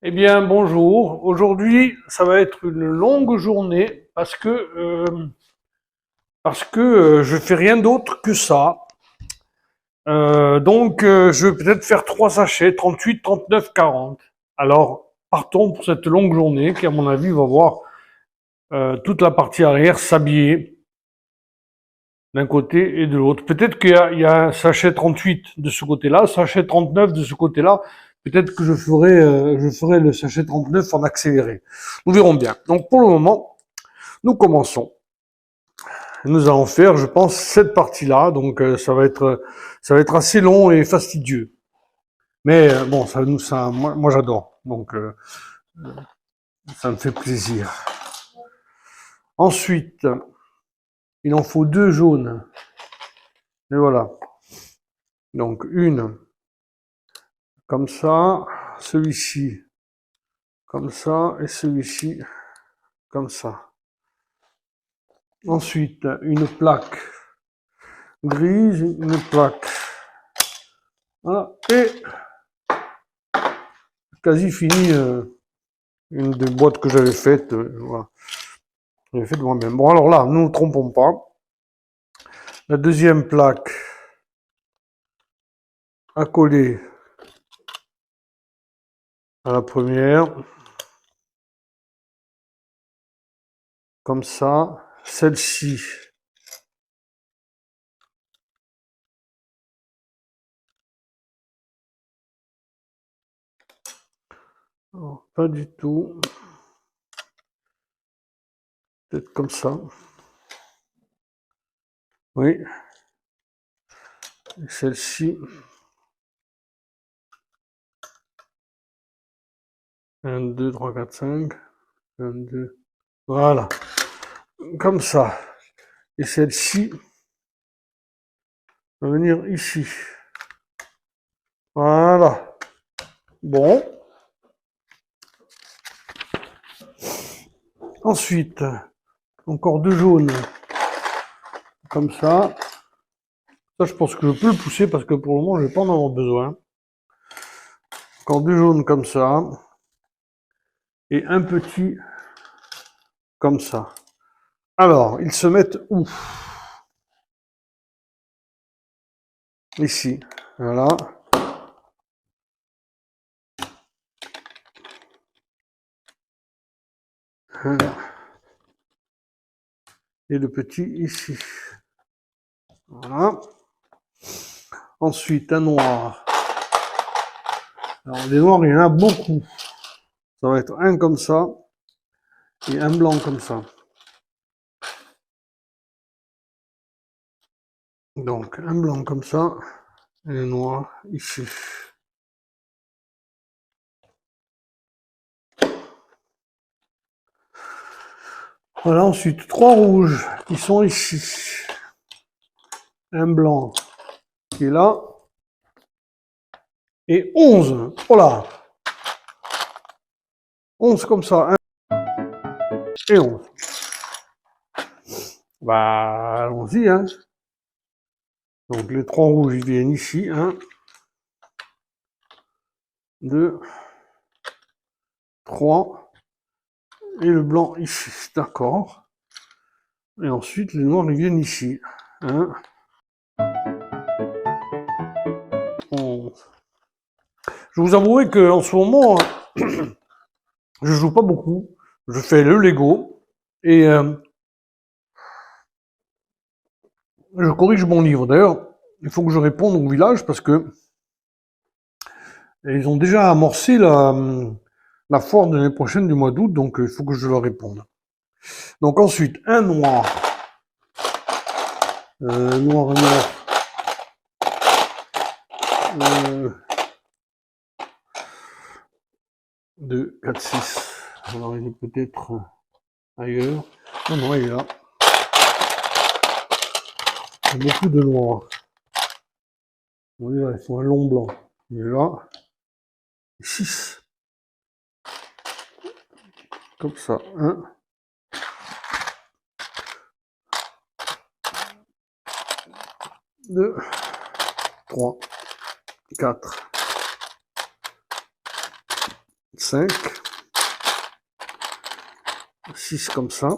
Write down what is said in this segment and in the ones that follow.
Eh bien, bonjour. Aujourd'hui, ça va être une longue journée parce que je fais rien d'autre que ça. Donc, je vais peut-être faire 3 sachets, 38, 39, 40. Alors, partons pour cette longue journée qui, à mon avis, va voir toute la partie arrière s'habiller d'un côté et de l'autre. Peut-être qu'il y a un sachet 38 de ce côté-là, sachet 39 de ce côté-là. Peut-être que je ferai le sachet 39 en accéléré. Nous verrons bien. Donc, pour le moment, nous commençons. Nous allons faire, je pense, cette partie-là. Donc, ça va être assez long et fastidieux. Mais bon, moi j'adore. Donc, ça me fait plaisir. Ensuite, il en faut 2 jaunes. Et voilà. Donc, une comme ça, celui-ci comme ça et celui-ci comme ça. Ensuite, une plaque grise, une plaque. Voilà. Et quasi fini une des boîtes que j'avais faites. Voilà. J'avais fait de moi-même. Bon, alors là, ne nous trompons pas. La deuxième plaque à coller à la première. Comme ça. Celle-ci. Oh, pas du tout. Peut-être comme ça. Oui. Celle-ci. 1, 2, 3, 4, 5. 1, 2. Voilà. Comme ça. Et celle-ci va venir ici. Voilà. Bon. Ensuite, encore 2 jaunes. Comme ça. Ça, je pense que je peux le pousser parce que pour le moment, je vais pas en avoir besoin. Encore 2 jaunes comme ça. Et un petit comme ça. Alors, ils se mettent où? Ici. Voilà. Et le petit ici. Voilà. Ensuite, un noir. Alors, les noirs, il y en a beaucoup. Ça va être un comme ça et un blanc comme ça. Donc, un blanc comme ça et un noir ici. Voilà, ensuite, 3 rouges qui sont ici. Un blanc qui est là. Et 11. Voilà. 11 comme ça. 1 et 11. Bah, allons-y, hein. Donc, les 3 rouges, ils viennent ici. 1, 2, 3. Et le blanc ici. D'accord. Et ensuite, les noirs, ils viennent ici. 1, 11. Je vous avouerai qu'en ce moment, je joue pas beaucoup. Je fais le Lego et je corrige mon livre. D'ailleurs, il faut que je réponde au village parce que ils ont déjà amorcé la foire de l'année prochaine du mois d'août, donc il faut que je leur réponde. Donc ensuite, un noir. Noir, noir. 2, 4, 6. Alors il est peut-être ailleurs. Non, non, il est là. Il y a beaucoup de noirs. Oui, il faut un long blanc. Il est là. 6. Comme ça. 1. 2. 3. 4. 5, 6 comme ça.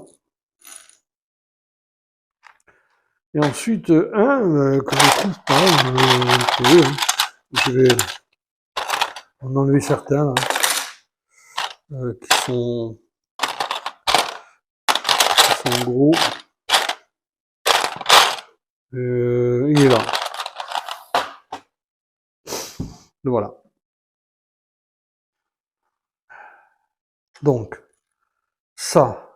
Et ensuite, un que je trouve pas, je vais en enlever certains là, qui sont gros. Il est là. Voilà. Donc, ça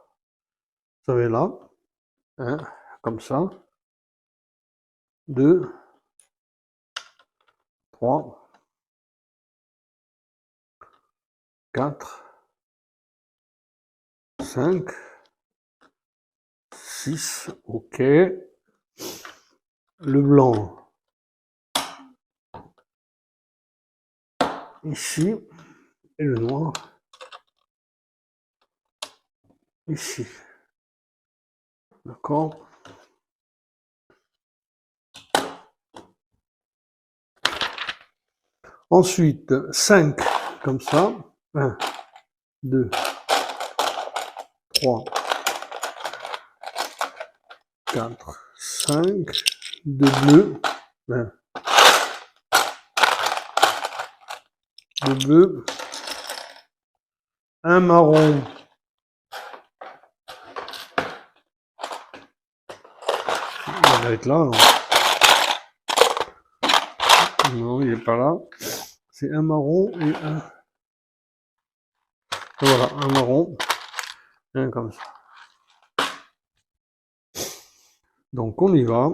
va là. Comme ça. 2, 3, 4, 5, 6, ok. Le blanc, ici. Et le noir, ici. D'accord? Ensuite, 5, comme ça. 1, 2, 3, 4, 5. 2 bleus. 1, 2 bleus. Un marron. Il va être là, non? Non, il n'est pas là. C'est un marron et un... Voilà, un marron. Un comme ça. Donc on y va.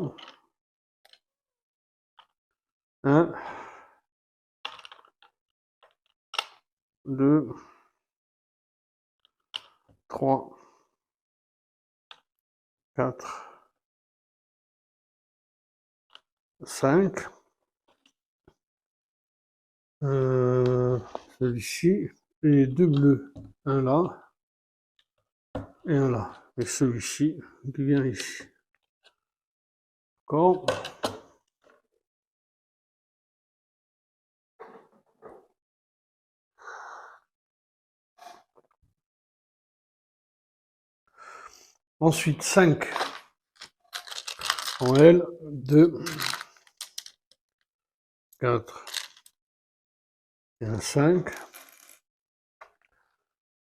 1, 2, 3, 4, 5. Celui-ci. Et 2 bleus. Un là. Et un là. Et celui-ci qui vient ici. D'accord? Ensuite, 5 en L, 2, 4 et un 5.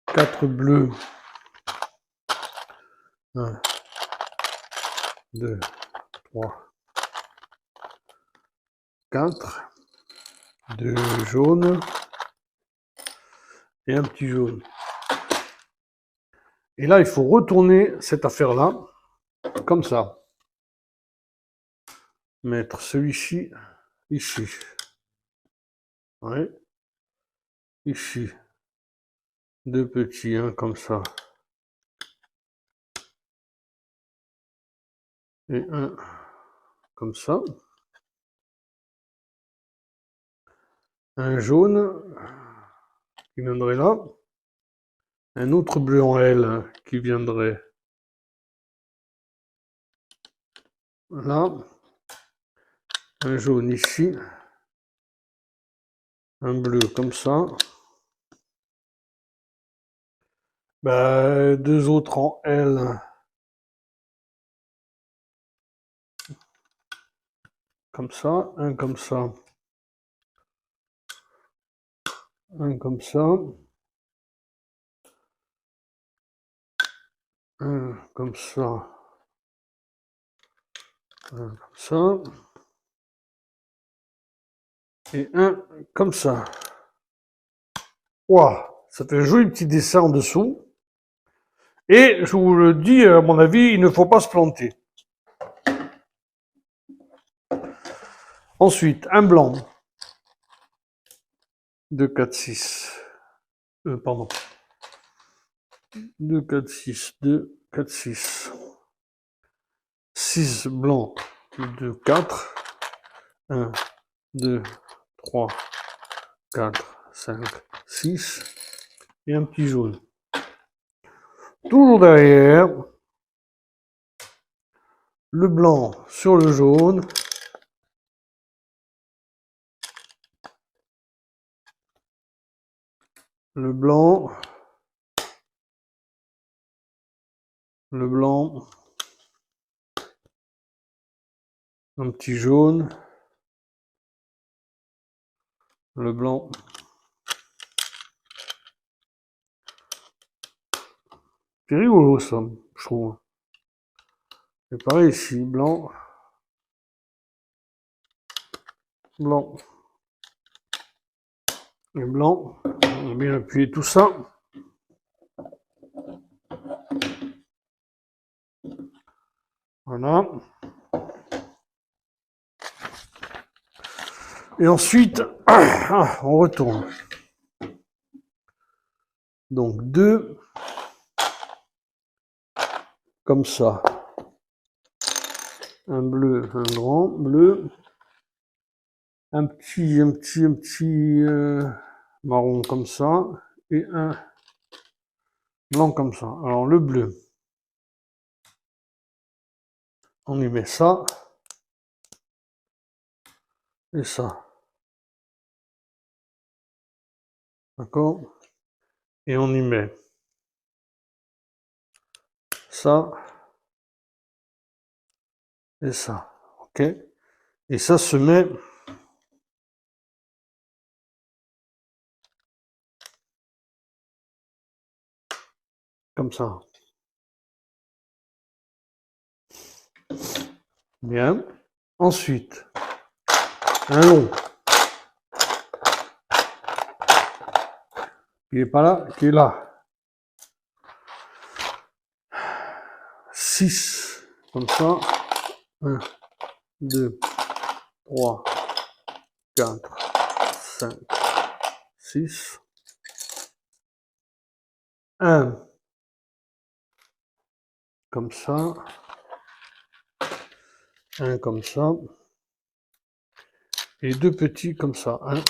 4 bleus. 1, 2, 3, 4. 2 jaunes. Et un petit jaune. Et là, il faut retourner cette affaire-là, comme ça. Mettre celui-ci ici. Ouais. Ici. 2 petits, comme ça. Et un comme ça. Un jaune qui viendrait là. Un autre bleu en L qui viendrait là. Un jaune ici. Un bleu comme ça. Ben, 2 autres en L. Comme ça. Un comme ça. Un comme ça. Un comme ça. Un comme ça. Et un comme ça. Waouh, ça fait un joli petit dessin en dessous. Et je vous le dis, à mon avis, il ne faut pas se planter. Ensuite, un blanc. 2, 4, 6. Pardon. 2, 4, 6. 2, 4, 6. 6 blancs. 2, 4. 1, 2, 3, 4, 5, 6. Et un petit jaune. Toujours derrière. Le blanc sur le jaune. le blanc, le blanc, un petit jaune, le blanc, c'est rigolo ça, je trouve. Et pareil ici, blanc, blanc et blanc. On va bien appuyer tout ça. Voilà. Et ensuite, on retourne. Donc 2, comme ça. Un bleu, un grand bleu. Un petit marron comme ça. Et un blanc comme ça. Alors le bleu, on y met ça. Et ça. D'accord? Et on y met ça et ça. Ok? Et ça se met comme ça. Bien. Ensuite, un long. Qui est pas là, qui est là. 6. Comme ça. 1, 2, 3, 4, 5, 6. 1. Comme ça. Un comme ça. Et 2 petits comme ça. 1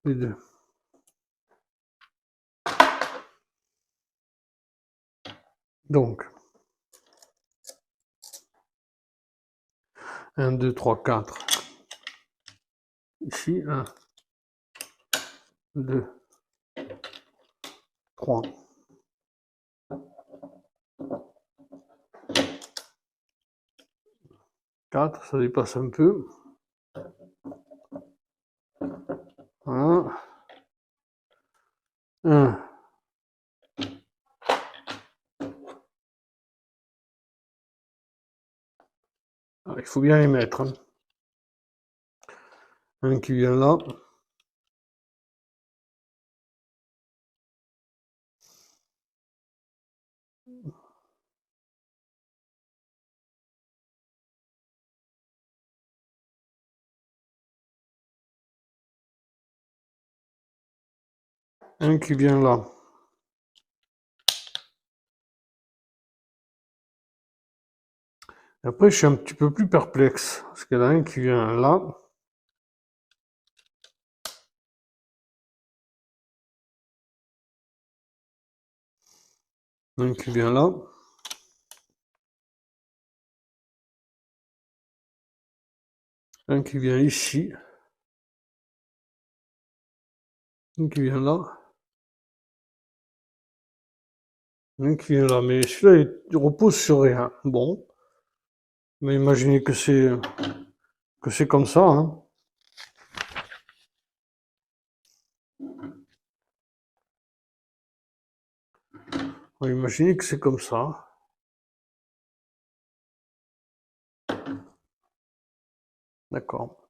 et 2. Donc, 1, 2, 3, 4. Ici, 1, 2, 3. 4, ça dépasse un peu. Voilà. 1. Alors, il faut bien les mettre. Hein. Un qui vient là. Un qui vient là. Après, je suis un petit peu plus perplexe, parce qu'il y en a un qui vient là. Un qui vient là. Un qui vient ici. Un qui vient là. Un qui vient là. Mais celui-là, il repose sur rien. Bon. Mais imaginez que c'est comme ça, hein. On va imaginer que c'est comme ça. D'accord.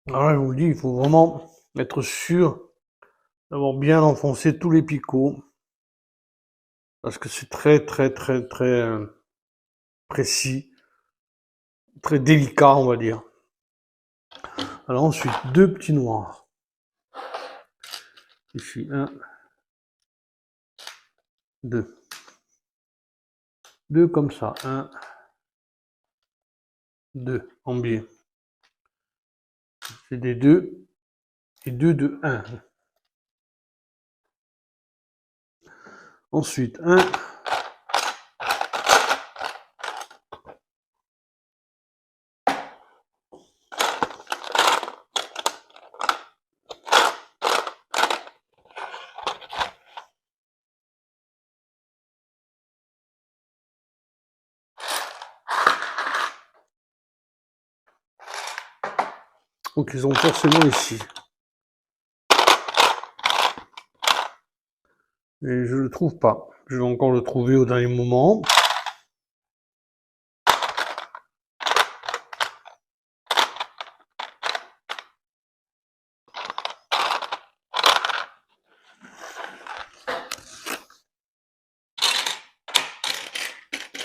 Alors là, je vous dis, il faut vraiment être sûr d'avoir bien enfoncé tous les picots. Parce que c'est très, très, très, très précis. Très délicat, on va dire. Alors ensuite, 2 petits noirs. Ici, 1, 2. 2 comme ça. 1, 2 en biais. C'est des 2 et 2 de 1. Ensuite, 1, Donc ils sont forcément ici. Et je le trouve pas. Je vais encore le trouver au dernier moment.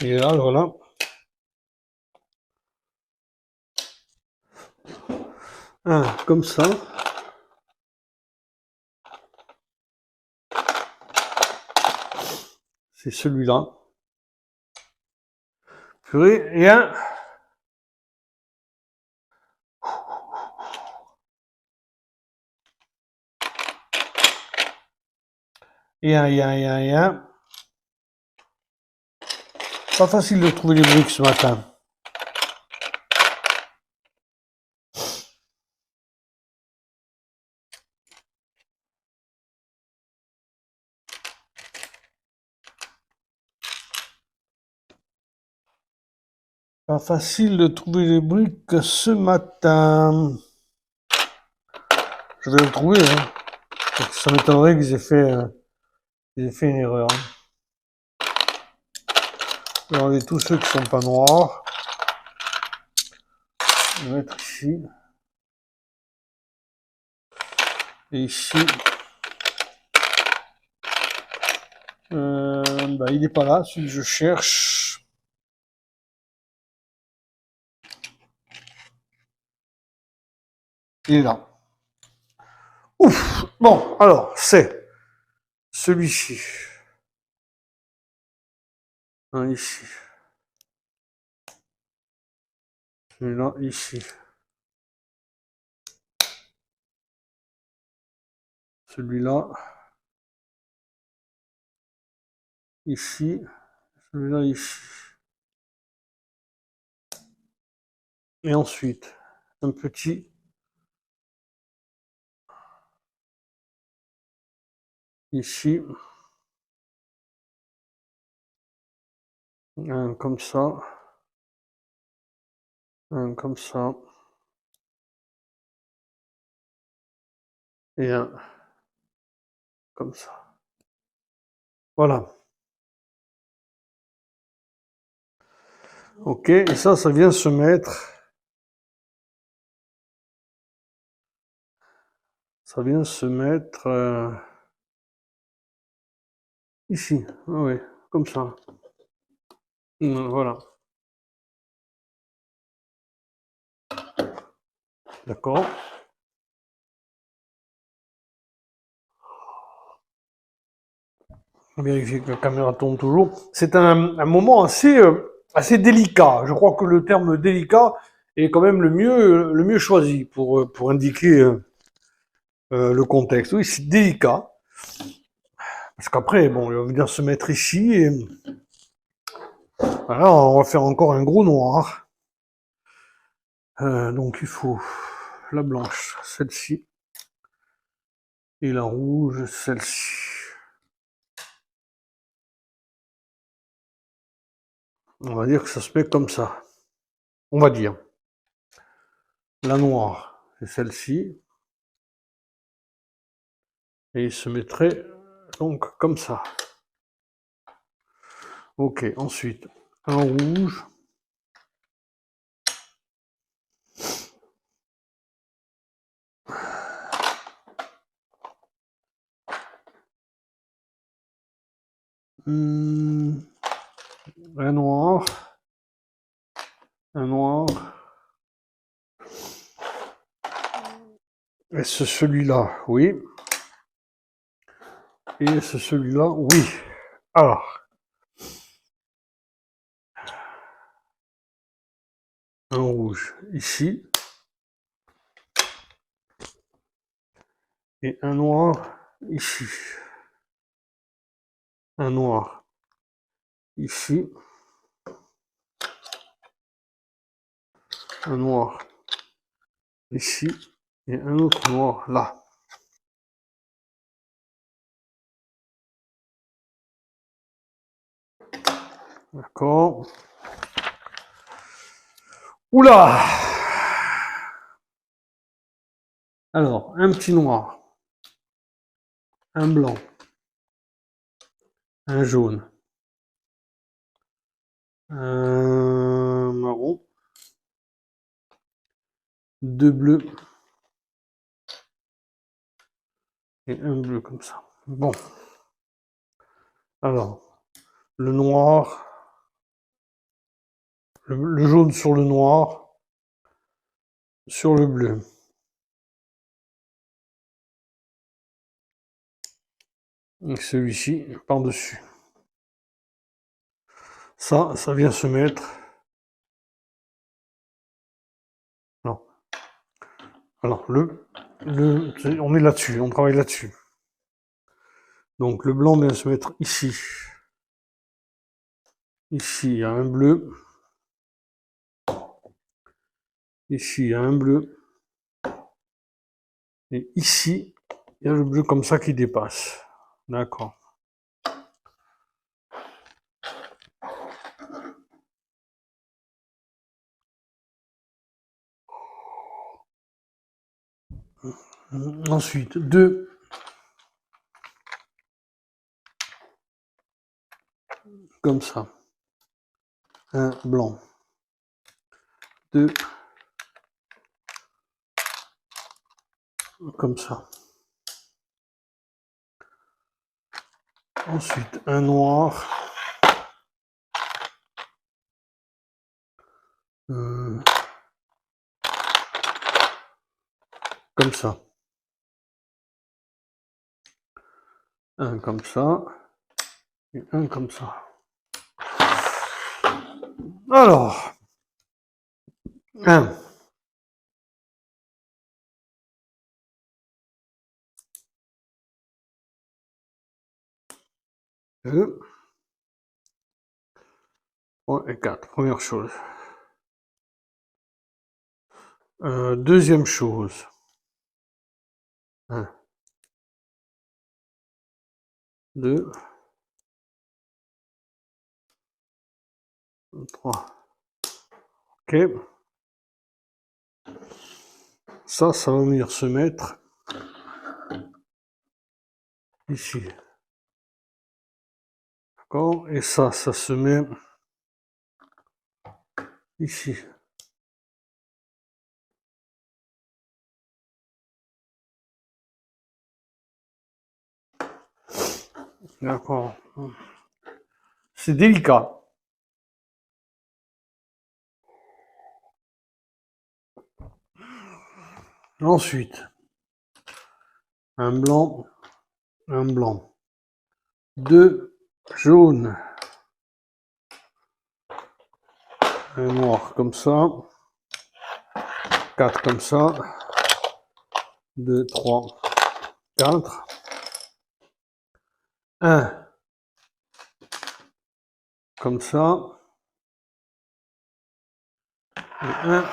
Et là, voilà. Comme ça. C'est celui-là. Purée, et un. Et un. Pas facile de trouver les briques ce matin. Pas facile de trouver les briques ce matin. Je vais le trouver, hein. Ça m'étonnerait qu'ils aient fait une erreur. Je vais enlever tous ceux qui sont pas noirs. Je vais mettre ici. Et ici. Il n'est pas là, celui que je cherche. Il est là. Ouf! Bon, alors, c'est celui-ci. Ici. Celui-là, ici. Celui-là. Ici. Celui-là, ici. Et ensuite, un petit ici. Un comme ça. Un comme ça. Et un comme ça. Voilà. Ok, et ça vient se mettre. Ça vient se mettre ici. Ah oui, comme ça. Voilà. D'accord. Vérifier que la caméra tourne toujours. C'est un moment assez délicat. Je crois que le terme délicat est quand même le mieux choisi pour indiquer le contexte. Oui, c'est délicat. Parce qu'après, bon, il va venir se mettre ici et voilà, on va faire encore un gros noir. Donc il faut la blanche, celle-ci, et la rouge, celle-ci. On va dire que ça se met comme ça. On va dire. La noire, c'est celle-ci. Et il se mettrait donc comme ça. Ok, ensuite, un rouge. Un noir. Un noir. Est-ce celui-là? Oui. Et est-ce celui-là? Oui. Alors. Un rouge ici. Et un noir ici. Un noir ici. Un noir ici. Et un autre noir là. D'accord. Oula! Alors, un petit noir, un blanc, un jaune, un marron, deux bleus et un bleu comme ça. Bon, alors, le noir, le jaune sur le noir, sur le bleu. Et celui-ci par-dessus. Ça vient se mettre. Non. Alors, on est là-dessus, on travaille là-dessus. Donc, le blanc vient se mettre ici. Ici, il y a un bleu. Ici, il y a un bleu. Et ici, il y a le bleu comme ça qui dépasse. D'accord. Ensuite, deux comme ça. Un blanc. Deux comme ça. Ensuite, un noir. Comme ça. Un comme ça. Et un comme ça. Alors, un. Deux. 3 et 4. Première chose. Deuxième chose. 1, 2, 3. Ok. Ça va venir se mettre ici. D'accord. Et ça se met ici. D'accord. C'est délicat. Ensuite, un blanc, un blanc. Deux jaunes. Un noir comme ça. 4 comme ça. 2, 3, 4. Un comme ça. Et un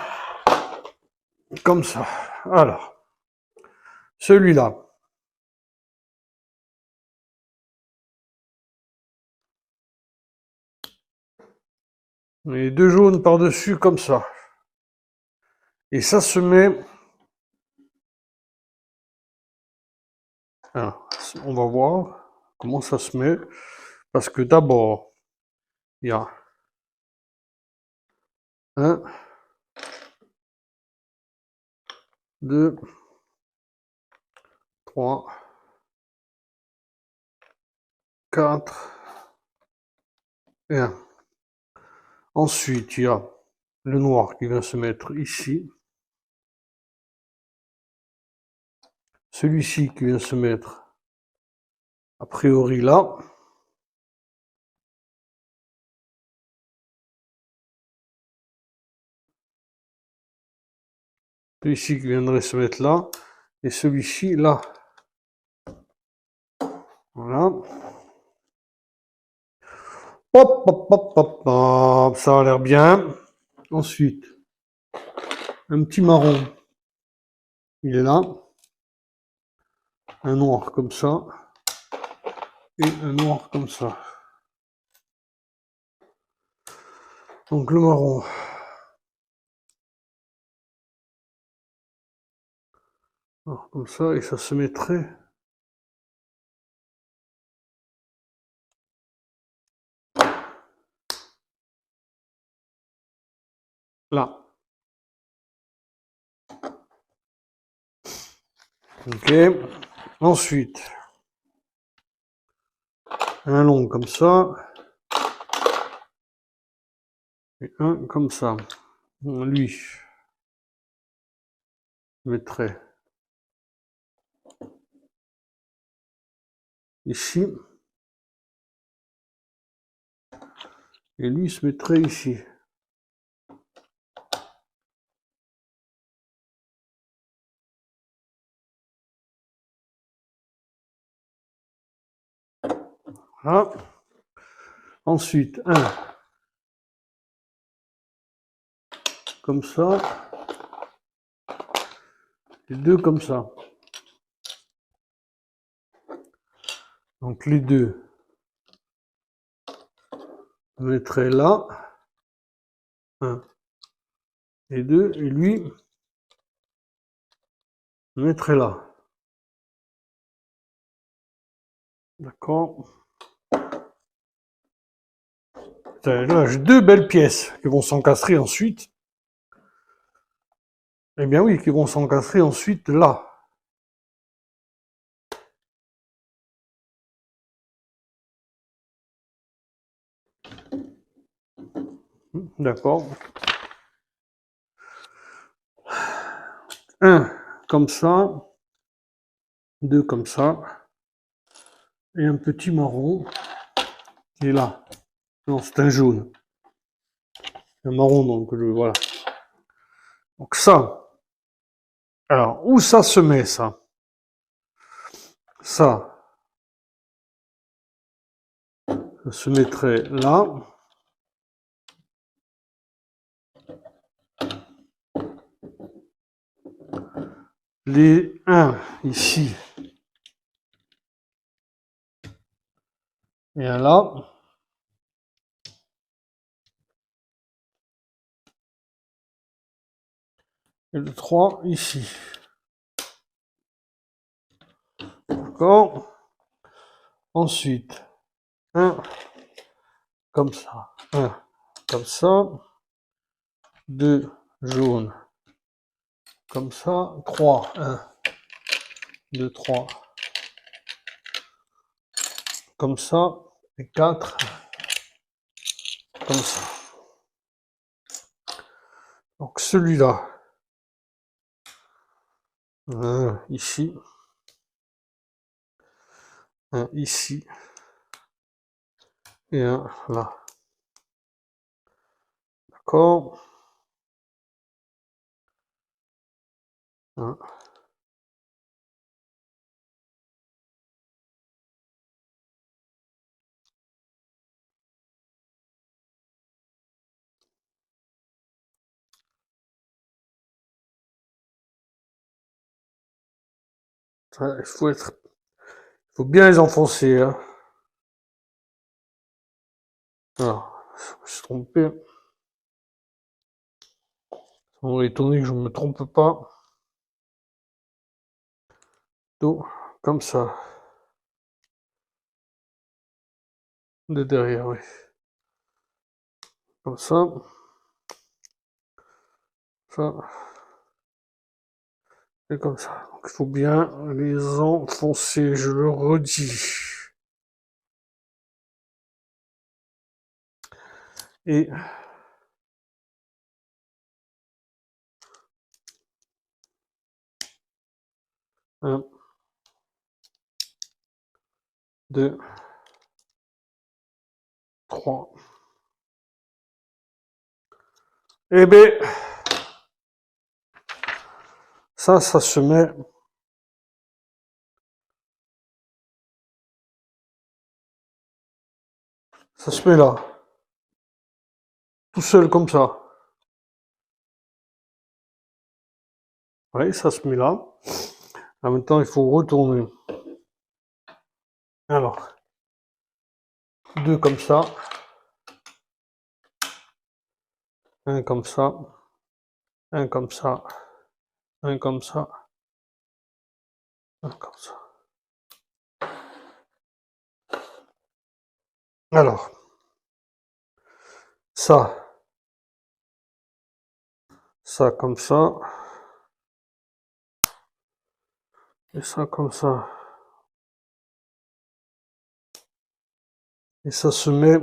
comme ça. Alors, celui-là. Et deux jaunes par-dessus comme ça. Et ça se met. Alors, on va voir comment ça se met. Parce que d'abord, il y a un, deux, trois, quatre et un. Ensuite, il y a le noir qui vient se mettre ici. Celui-ci qui vient se mettre a priori là. Celui-ci qui viendrait se mettre là. Et celui-ci là. Voilà. Hop, hop, hop, hop, hop. Ça a l'air bien. Ensuite, un petit marron. Il est là. Un noir comme ça. Et un noir comme ça. Donc le marron. Alors, comme ça, et ça se mettrait là. Ok. Ensuite, un long comme ça. Et un comme ça. Lui, je mettrais ici. Et lui se mettrait ici. Voilà. Ensuite, un comme ça. Et deux comme ça. Donc les deux, je mettrais là. Un et deux. Et lui, je mettrais là. D'accord. Là, j'ai deux belles pièces qui vont s'encastrer ensuite. Eh bien oui, qui vont s'encastrer ensuite là. D'accord. Un comme ça. Deux comme ça. Et un petit marron qui est là. Non, c'est un jaune. Un marron, donc voilà. Donc ça. Alors, où ça se met, ça? Ça se mettrait là. Les 1 ici. Et un là. Et le 3 ici. D'accord. Ensuite, un comme ça. Un comme ça. Deux jaunes. Comme ça. 3. 1, 2, 3. Comme ça. Et 4. Comme ça. Donc celui-là. Un ici. Un ici. Et un là. D'accord. Un. Il faut bien les enfoncer, hein. Alors, je me suis trompé. On est étonné que je ne me trompe pas. Tout comme ça. De derrière, oui. Comme ça. Ça. Et comme ça. Donc, il faut bien les enfoncer, je le redis. Et un, deux, trois. Eh bien, ça se met. Ça se met là. Tout seul comme ça. Oui, ça se met là. En même temps, il faut retourner. Alors, deux comme ça. Un comme ça. Un comme ça. Un comme ça. Comme ça. Alors, ça comme ça, et ça comme ça. Et ça se met,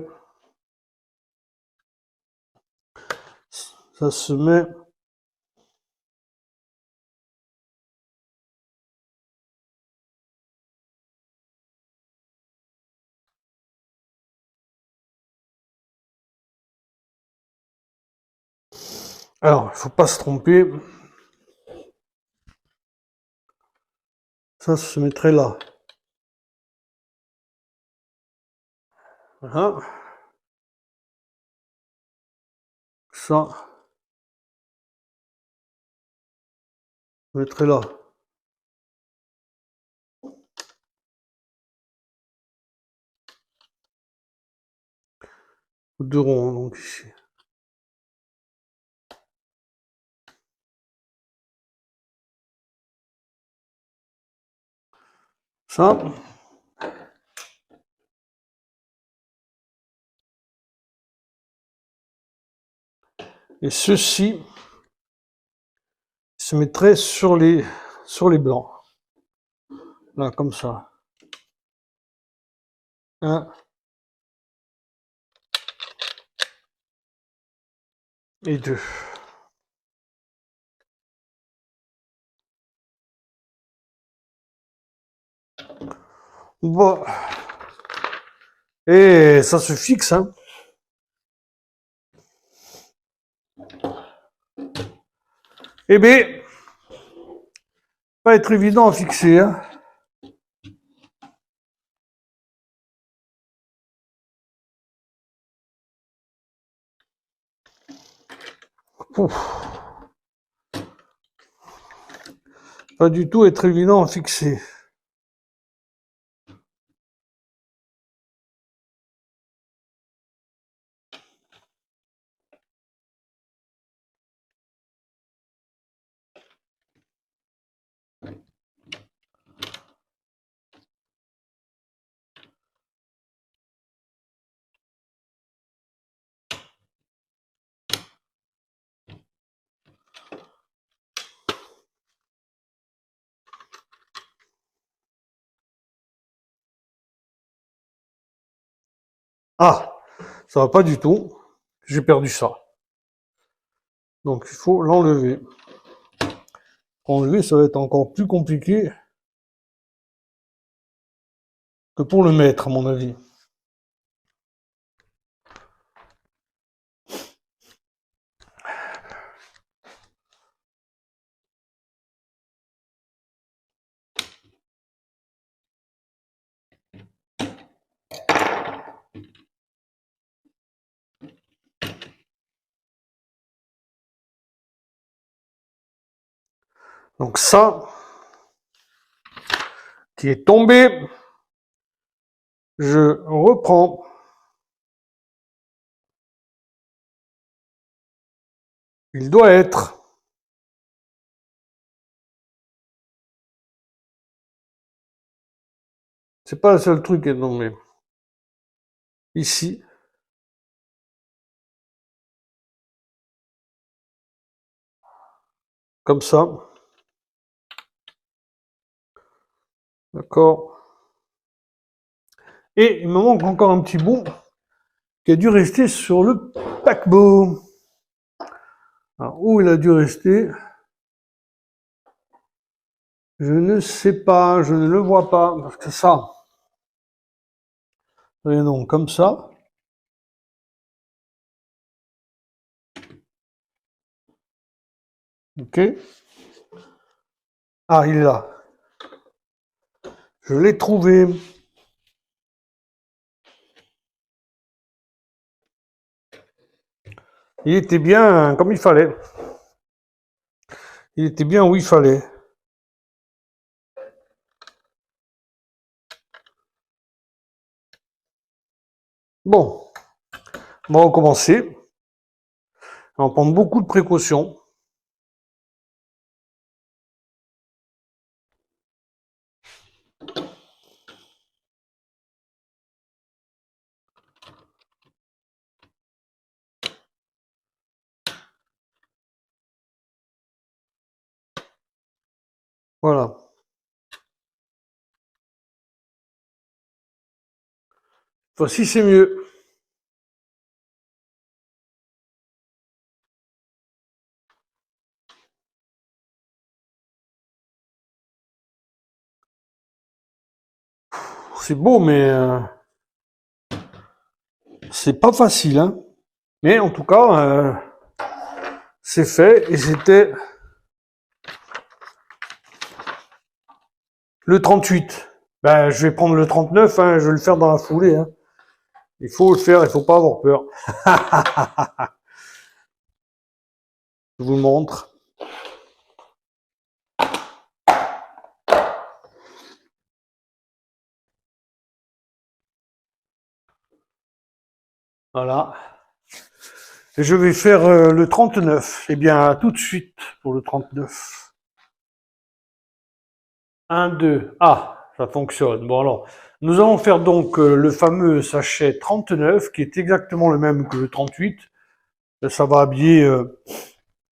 ça se met Alors, il faut pas se tromper. Ça se mettrait là. Voilà. Ça se mettrait là. Deux ronds, donc ici. Ça. Et ceci se mettrait sur les blancs. Là, comme ça. Un. Et deux. Bon. Et ça se fixe, hein. Eh bien, pas être évident à fixer, hein. Ouf. Pas du tout être évident à fixer. Ah, ça va pas du tout. J'ai perdu ça. Donc il faut l'enlever. Pour enlever, ça va être encore plus compliqué que pour le mettre, à mon avis. Donc ça, qui est tombé, je reprends. Il doit être. C'est pas le seul truc qui est tombé. Ici. Comme ça. D'accord. Et il me manque encore un petit bout qui a dû rester sur le paquebot. Alors, où il a dû rester? Je ne sais pas, je ne le vois pas, parce que ça, voyez donc, comme ça. Ok. Ah, il est là. Je l'ai trouvé. Il était bien comme il fallait. Il était bien où il fallait. Bon, on va recommencer. On va prendre beaucoup de précautions. Voilà. Voici, c'est mieux. C'est beau, mais c'est pas facile, hein. Mais en tout cas, c'est fait et c'était le 38. Ben, je vais prendre le 39, hein, je vais le faire dans la foulée, hein. Il faut le faire, il faut pas avoir peur. Je vous montre. Voilà. Et je vais faire le 39. Eh bien, tout de suite pour le 39. 1, 2. Ah, ça fonctionne. Bon alors, nous allons faire donc le fameux sachet 39, qui est exactement le même que le 38. Ça va habiller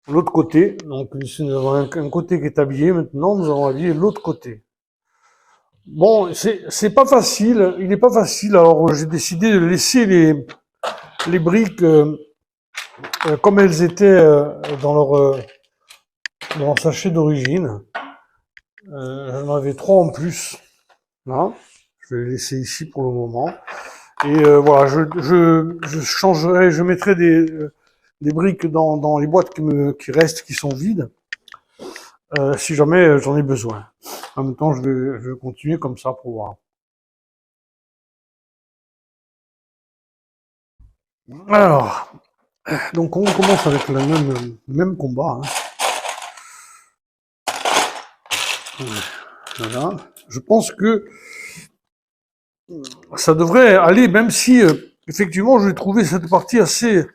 l'autre côté. Donc ici, nous avons un côté qui est habillé. Maintenant, nous allons habiller l'autre côté. Bon, c'est pas facile. Il n'est pas facile. Alors, j'ai décidé de laisser les briques comme elles étaient dans leur sachet d'origine. J'en avais 3 en plus. Là, je vais les laisser ici pour le moment. Et voilà, je changerai, je mettrai des briques dans les boîtes qui restent, qui sont vides, si jamais j'en ai besoin. En même temps, je vais continuer comme ça pour voir. Alors, donc on commence avec le même combat. Hein. Voilà. Je pense que ça devrait aller, même si effectivement, j'ai trouvé cette partie assez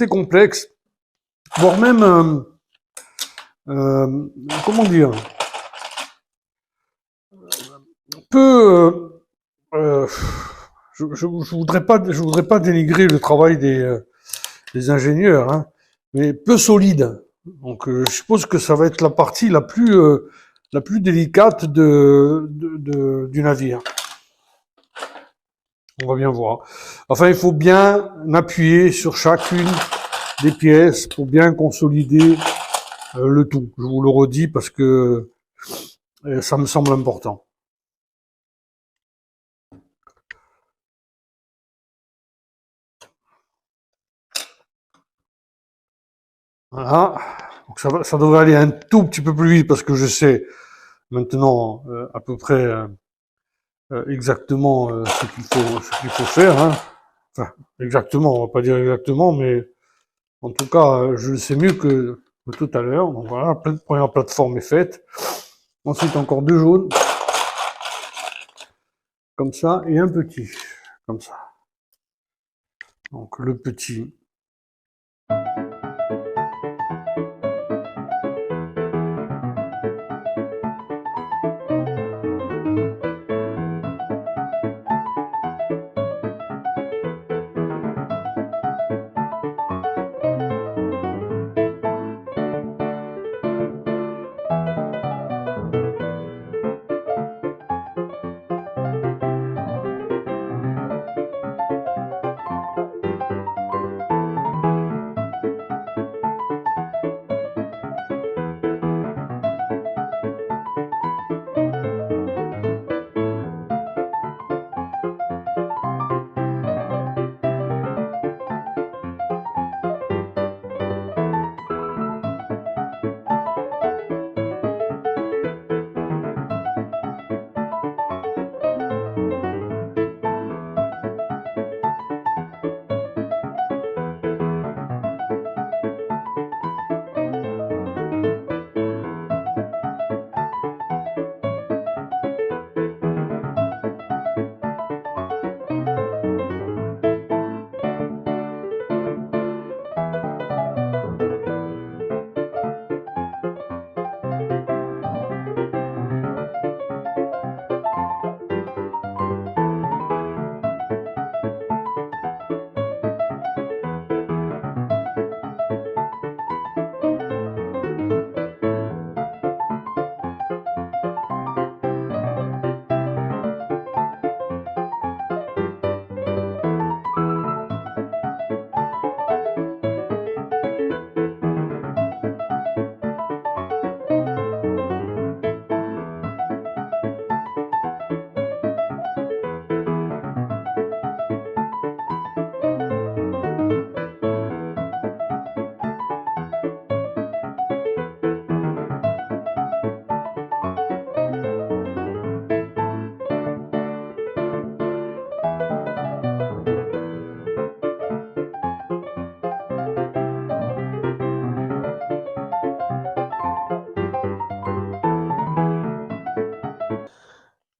complexe, voire même comment dire, peu. Euh, je voudrais pas dénigrer le travail des ingénieurs, hein, mais peu solide. Donc, je suppose que ça va être la partie la plus délicate du navire. On va bien voir. Enfin, il faut bien appuyer sur chacune des pièces pour bien consolider le tout. Je vous le redis parce que ça me semble important. Voilà. Donc ça devrait aller un tout petit peu plus vite parce que je sais maintenant à peu près exactement ce qu'il faut faire. Hein. Enfin, exactement, on va pas dire exactement, mais en tout cas, je le sais mieux que tout à l'heure. Donc voilà, la première plateforme est faite. Ensuite, encore 2 jaunes, comme ça, et un petit, comme ça. Donc le petit.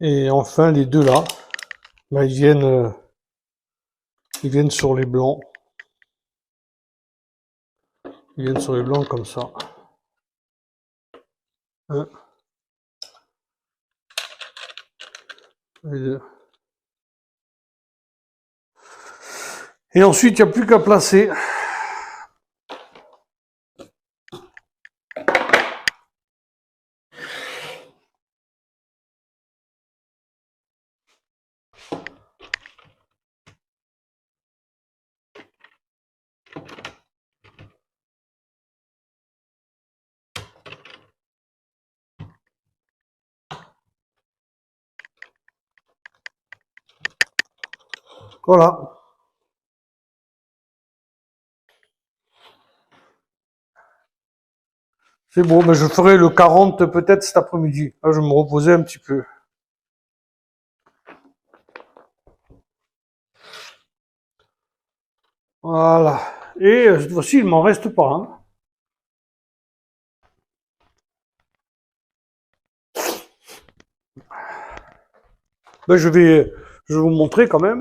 Et enfin, les deux là, bah, ils viennent sur les blancs. Ils viennent sur les blancs comme ça. Un, et deux. Et ensuite, il n'y a plus qu'à placer. Voilà. C'est bon, mais je ferai le 40 peut-être cet après-midi. Là, je vais me reposer un petit peu. Voilà. Et cette fois-ci, il m'en reste pas. Hein. Ben, je vais vous montrer quand même.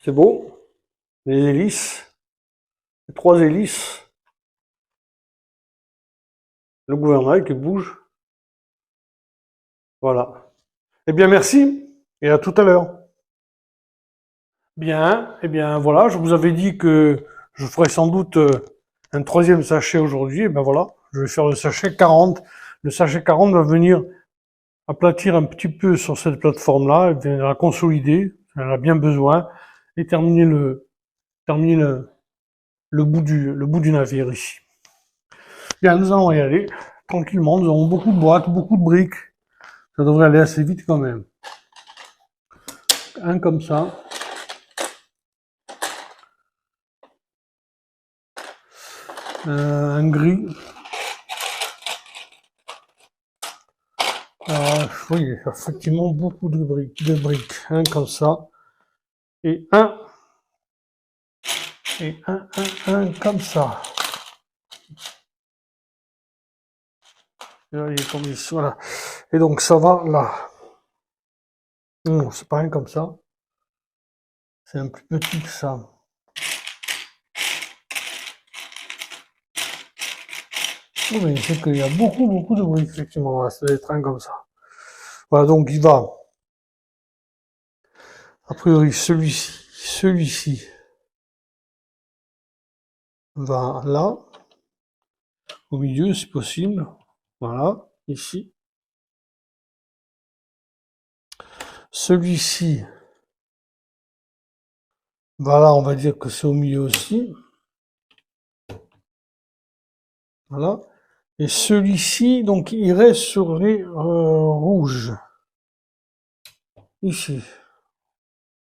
C'est beau. Les hélices. Les trois hélices. Le gouvernail qui bouge. Voilà. Eh bien, merci. Et à tout à l'heure. Bien. Eh bien, voilà. Je vous avais dit que je ferais sans doute un troisième sachet aujourd'hui. Eh ben voilà. Je vais faire le sachet 40. Le sachet 40 va venir aplatir un petit peu sur cette plateforme-là, elle vient la consolider, elle a bien besoin, et terminer le bout du navire ici. Bien, nous allons y aller tranquillement, nous avons beaucoup de boîtes, beaucoup de briques, ça devrait aller assez vite quand même. Un comme ça. Un gris. Oui, effectivement, beaucoup de briques. Un comme ça. Et un comme ça. Et là, il est comme ici, voilà. Et donc, ça va là. Non, c'est pas un comme ça. C'est un plus petit que ça. Oui, c'est qu'il y a beaucoup de briques, effectivement. C'est des trains comme ça. Voilà, donc il va. A priori, celui-ci va là, au milieu, si possible. Voilà, ici. Celui-ci, voilà, on va dire que c'est au milieu aussi. Voilà. Et celui-ci, donc, il reste sur les rouges. Ici.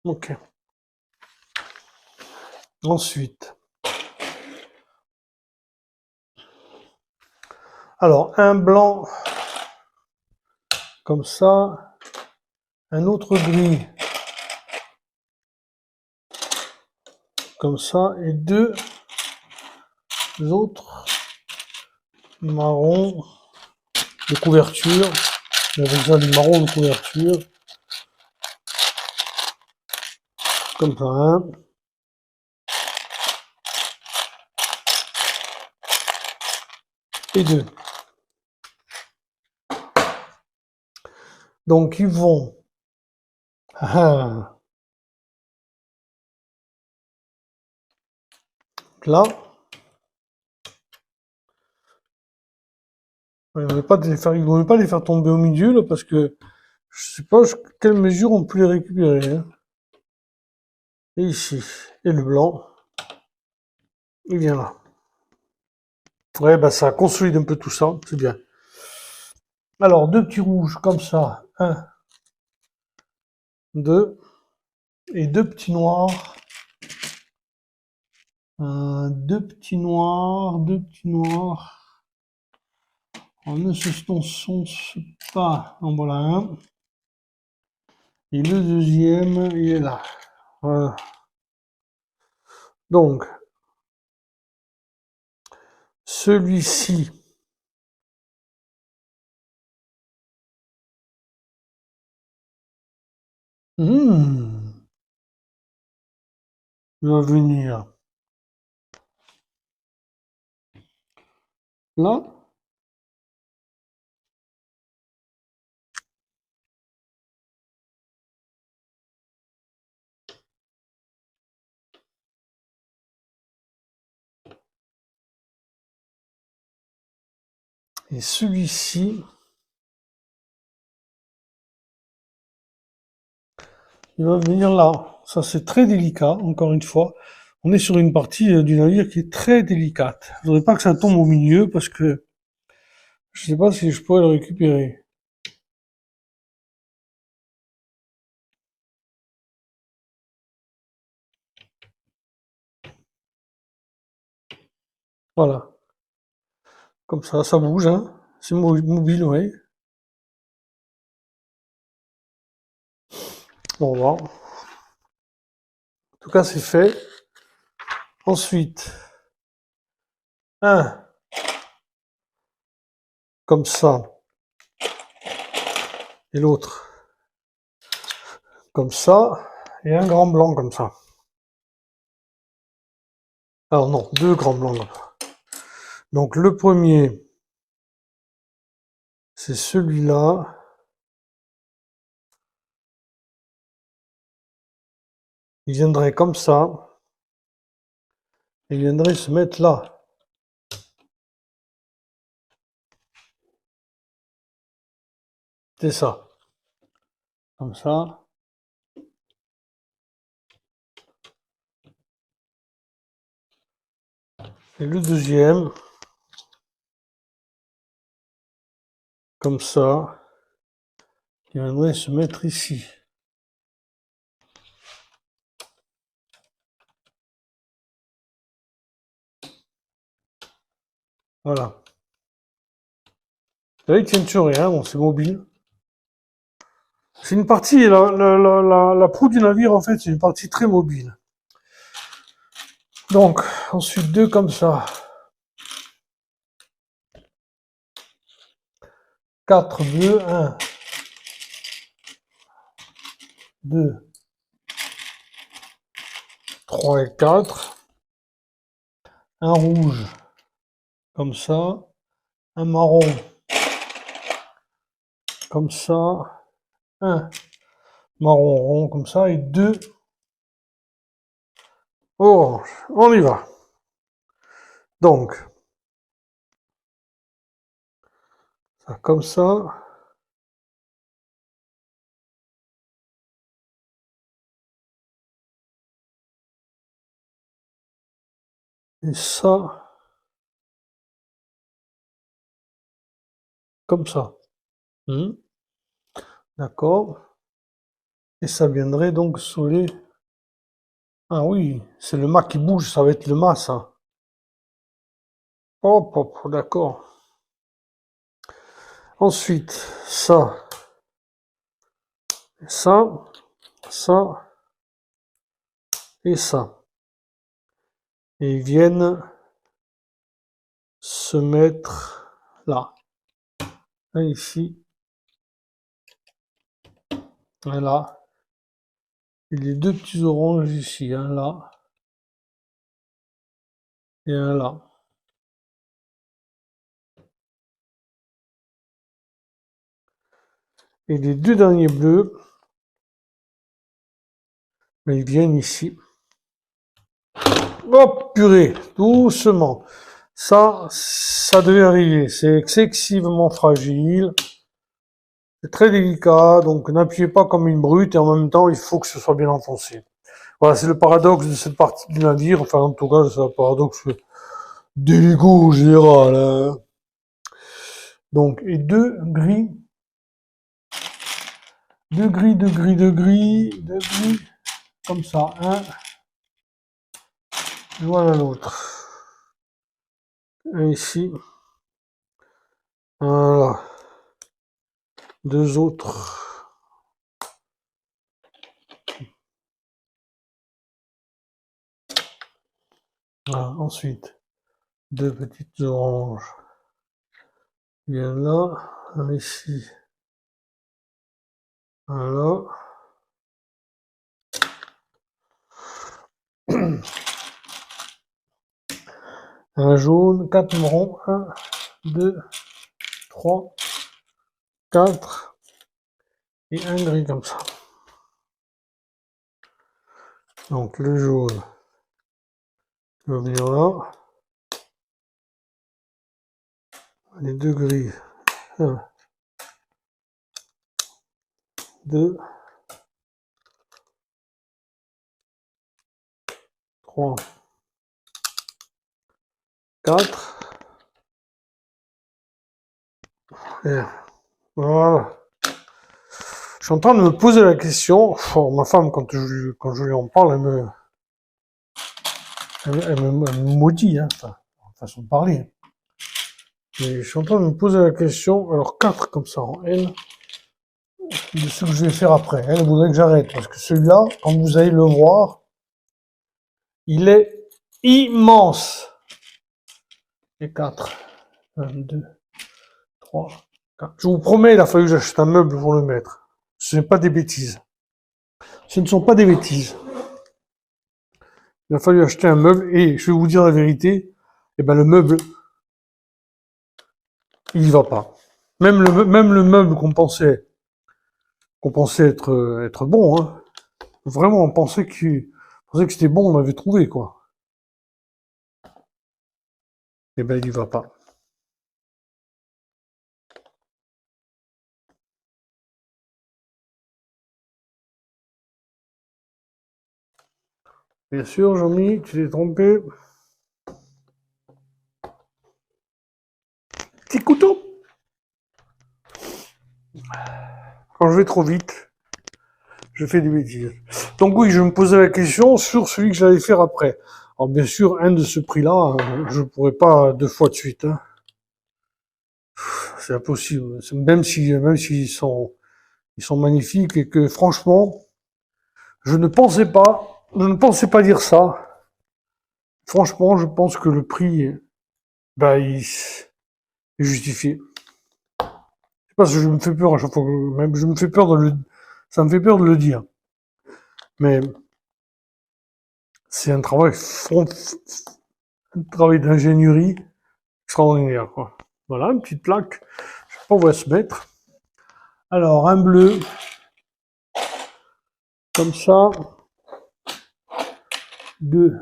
Ok. Ensuite. Alors, un blanc, comme ça. Un autre gris, comme ça. Et deux autres marrons de couverture. Avec ça, du marron de couverture. Comme ça, hein. Et deux. Donc, ils vont là. Ils ne vont pas les faire tomber au milieu, là, parce que je sais pas quelle mesure on peut les récupérer. Hein. Et ici. Et le blanc, il vient là. Ouais, bah ça consolide un peu tout ça, c'est bien. Alors, deux petits rouges comme ça. Un, deux. Et deux petits noirs. Deux petits noirs, deux petits noirs. On ne se sonce pas. En voilà un. Et le deuxième, il est là. Voilà. Donc, Celui-ci, il va venir là. Et celui-ci, il va venir là. Ça, c'est très délicat, encore une fois. On est sur une partie du navire qui est très délicate. Je voudrais pas que ça tombe au milieu parce que je sais pas si je pourrais le récupérer. Voilà. Comme ça bouge, hein. C'est mobile, ouais. Bon, on va voir. En tout cas, c'est fait. Ensuite, un comme ça, et l'autre comme ça, et un grand blanc comme ça. Alors non, deux grands blancs comme ça. Donc le premier, c'est celui-là. Il viendrait comme ça. Et il viendrait se mettre là. C'est ça. Comme ça. Et le deuxième, comme ça, il viendrait se mettre ici. Voilà. Là, il tient sur rien, bon, c'est mobile. C'est une partie, la proue du navire, en fait, c'est une partie très mobile. Donc, ensuite, deux comme ça. 4 bleus, 1, 2, 3 et 4. Un rouge, comme ça. Un marron, comme ça. Un marron rond, comme ça. Et deux orange. On y va. Donc, ça comme ça. Et ça, comme ça. Hmm, d'accord. Et ça viendrait donc sous les... Ah oui, c'est le mât qui bouge, ça va être le mât, ça. Hop, hop, d'accord. Ensuite, ça, ça et ça. Et ils viennent se mettre là. Un ici, un là. Et les deux petits oranges ici, un là et un là. Et les deux derniers bleus, ben, ils viennent ici. Hop, purée, doucement. Ça devait arriver. C'est excessivement fragile. C'est très délicat, donc n'appuyez pas comme une brute et en même temps, il faut que ce soit bien enfoncé. Voilà, c'est le paradoxe de cette partie du navire. Enfin, en tout cas, c'est un paradoxe des Lego en général, hein. Donc, et deux gris, comme ça. Un, voilà l'autre. Un ici. Voilà. Deux autres. Voilà, ensuite. deux petites oranges. Viennent là, ici. Voilà. Un jaune, 4 marrons, 1, 2, 3, 4 et un gris comme ça. Donc le jaune va venir là. Les deux gris. 1, 2, 3, 4. Et voilà. Je suis en train de me poser la question. Oh, ma femme, quand je lui en parle, elle me maudit, hein, enfin, façon de parler. Mais je suis en train de me poser la question, alors 4 comme ça en L, de ce que je vais faire après. Elle voudrait que j'arrête, parce que celui-là, quand vous allez le voir, il est immense. Et 4. 1, 2, 3, 4. Je vous promets, il a fallu que j'achète un meuble pour le mettre. Ce n'est pas des bêtises. Ce ne sont pas des bêtises. Il a fallu acheter un meuble, et je vais vous dire la vérité, eh ben le meuble, il y va pas. Même le meuble qu'on pensait être bon, hein. Vraiment, on pensait que c'était bon, on l'avait trouvé, quoi. Eh ben, il y va pas. Bien sûr, Jean-Mi, tu t'es trompé. Petit couteau. Quand je vais trop vite, je fais des bêtises. Donc oui, je me posais la question sur celui que j'allais faire après. Alors bien sûr, un de ce prix-là, je ne pourrais pas 2 fois de suite, hein. C'est impossible. Même s'ils sont magnifiques et que franchement, je ne pensais pas dire ça. Franchement, je pense que le prix, bah, il est justifié. C'est parce que je me fais peur à chaque fois, même je me fais peur ça me fait peur de le dire. Mais c'est un travail d'ingénierie extraordinaire, quoi. Voilà, une petite plaque. Je sais pas où elle va se mettre. Alors, un bleu, comme ça. Deux,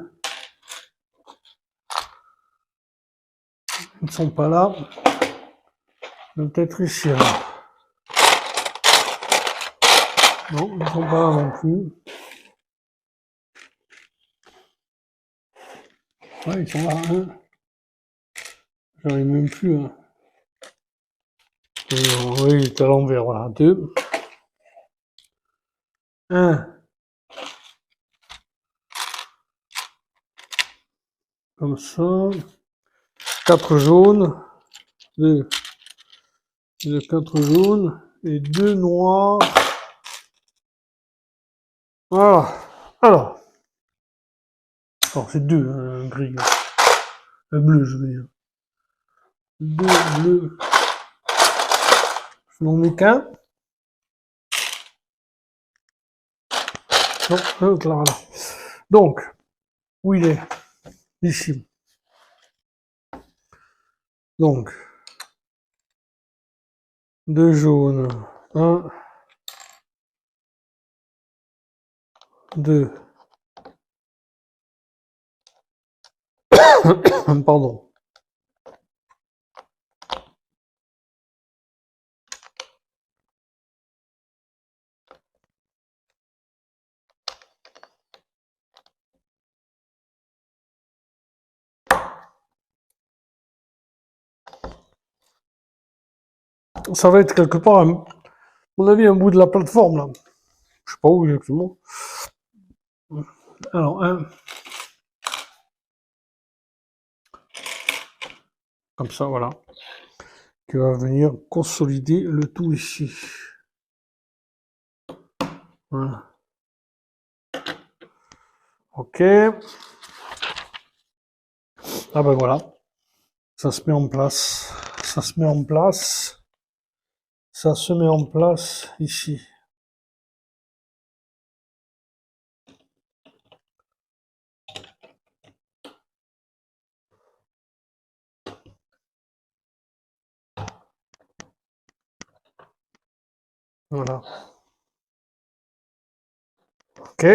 ils ne sont pas là. Peut-être ici, alors. Non, ils ne sont pas là non plus. Ouais, ils sont là, hein. J'arrive même plus, hein. Oui, il est à l'envers, voilà. Deux. Un, comme ça. 4 jaunes. Deux, 4 jaunes. Et 2 noirs. Voilà. Alors, c'est 2, hein, un gris. Un bleu, je veux dire. 2 bleus. Je n'en mets qu'un. Non, l'autre là, voilà. Donc, où il est? Ici. Donc, 2 jaunes. 1, 2. Pardon. Ça va être quelque part, à mon avis, un bout de la plateforme, là. Je sais pas où exactement. Alors, comme ça, voilà, qui va venir consolider le tout ici. Voilà. Ok. Ah ben voilà. Ça se met en place. Ça se met en place. Ça se met en place ici. Voilà. Ok.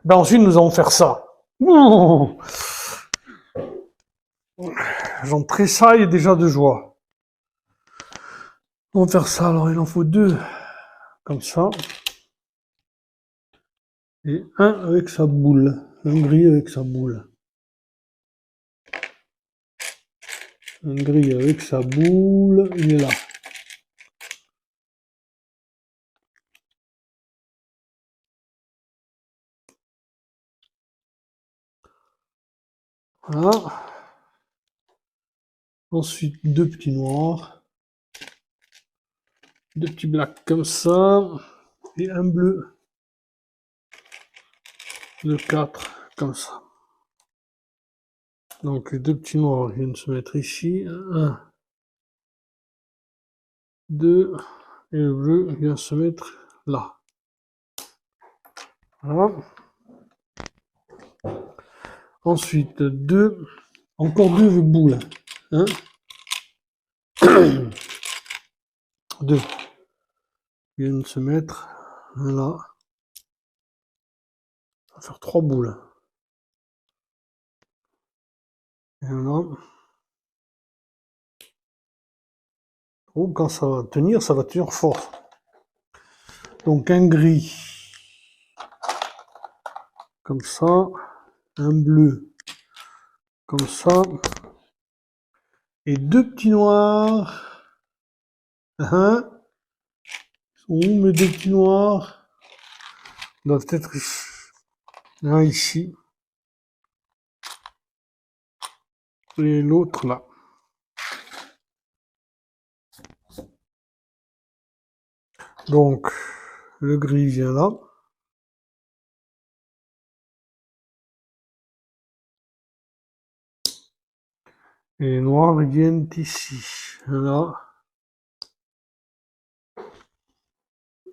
Ben ensuite, nous allons faire ça. Ouh, j'en tressaille déjà de joie. On va faire ça. Alors, il en faut deux. Comme ça. Et un avec sa boule. Un gris avec sa boule. Un gris avec sa boule. Il est là. Voilà. Ensuite, deux petits noirs. Deux petits blacks comme ça. Et un bleu. De 4 comme ça. Donc les deux petits noirs viennent se mettre ici. 1, 2. Et le bleu vient se mettre là. Voilà. Ensuite, deux. Encore deux boules. 1. 2. Viennent se mettre là. On va faire 3 boules. Et là. Oh, quand ça va tenir fort. Donc un gris. Comme ça. Un bleu. Comme ça. Et deux petits noirs. Hein? Où mes deux petits noirs? Doivent être ici. Un ici. Et l'autre là. Donc, le gris vient là. Et les noirs viennent ici. Là.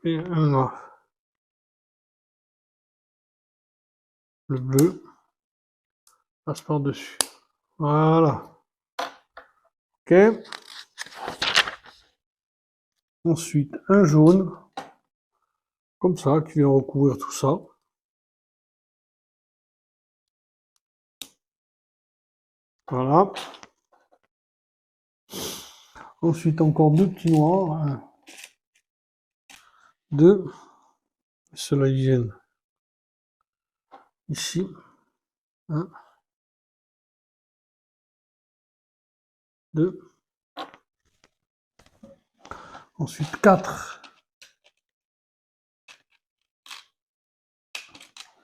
Et un là. Le bleu passe par-dessus. Voilà. Ok. Ensuite, un jaune. Comme ça, qui vient recouvrir tout ça. Voilà. Ensuite, encore deux petits noirs. 1, 2. Ceux-là, ils viennent ici. 1, 2. Ensuite, 4.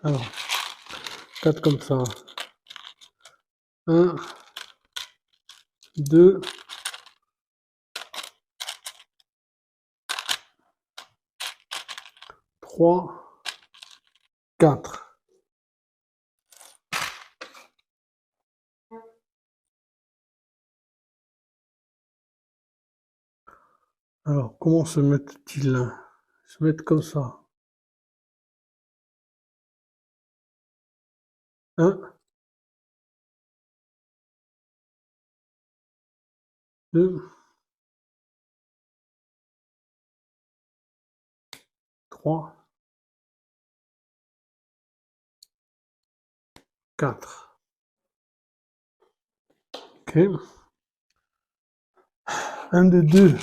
Alors, 4 comme ça. 1, 2, 3, 4. Alors, comment se mettent-ils? Ils se mettent comme ça. 1, 2, 3, 4. Ok. Un de deux.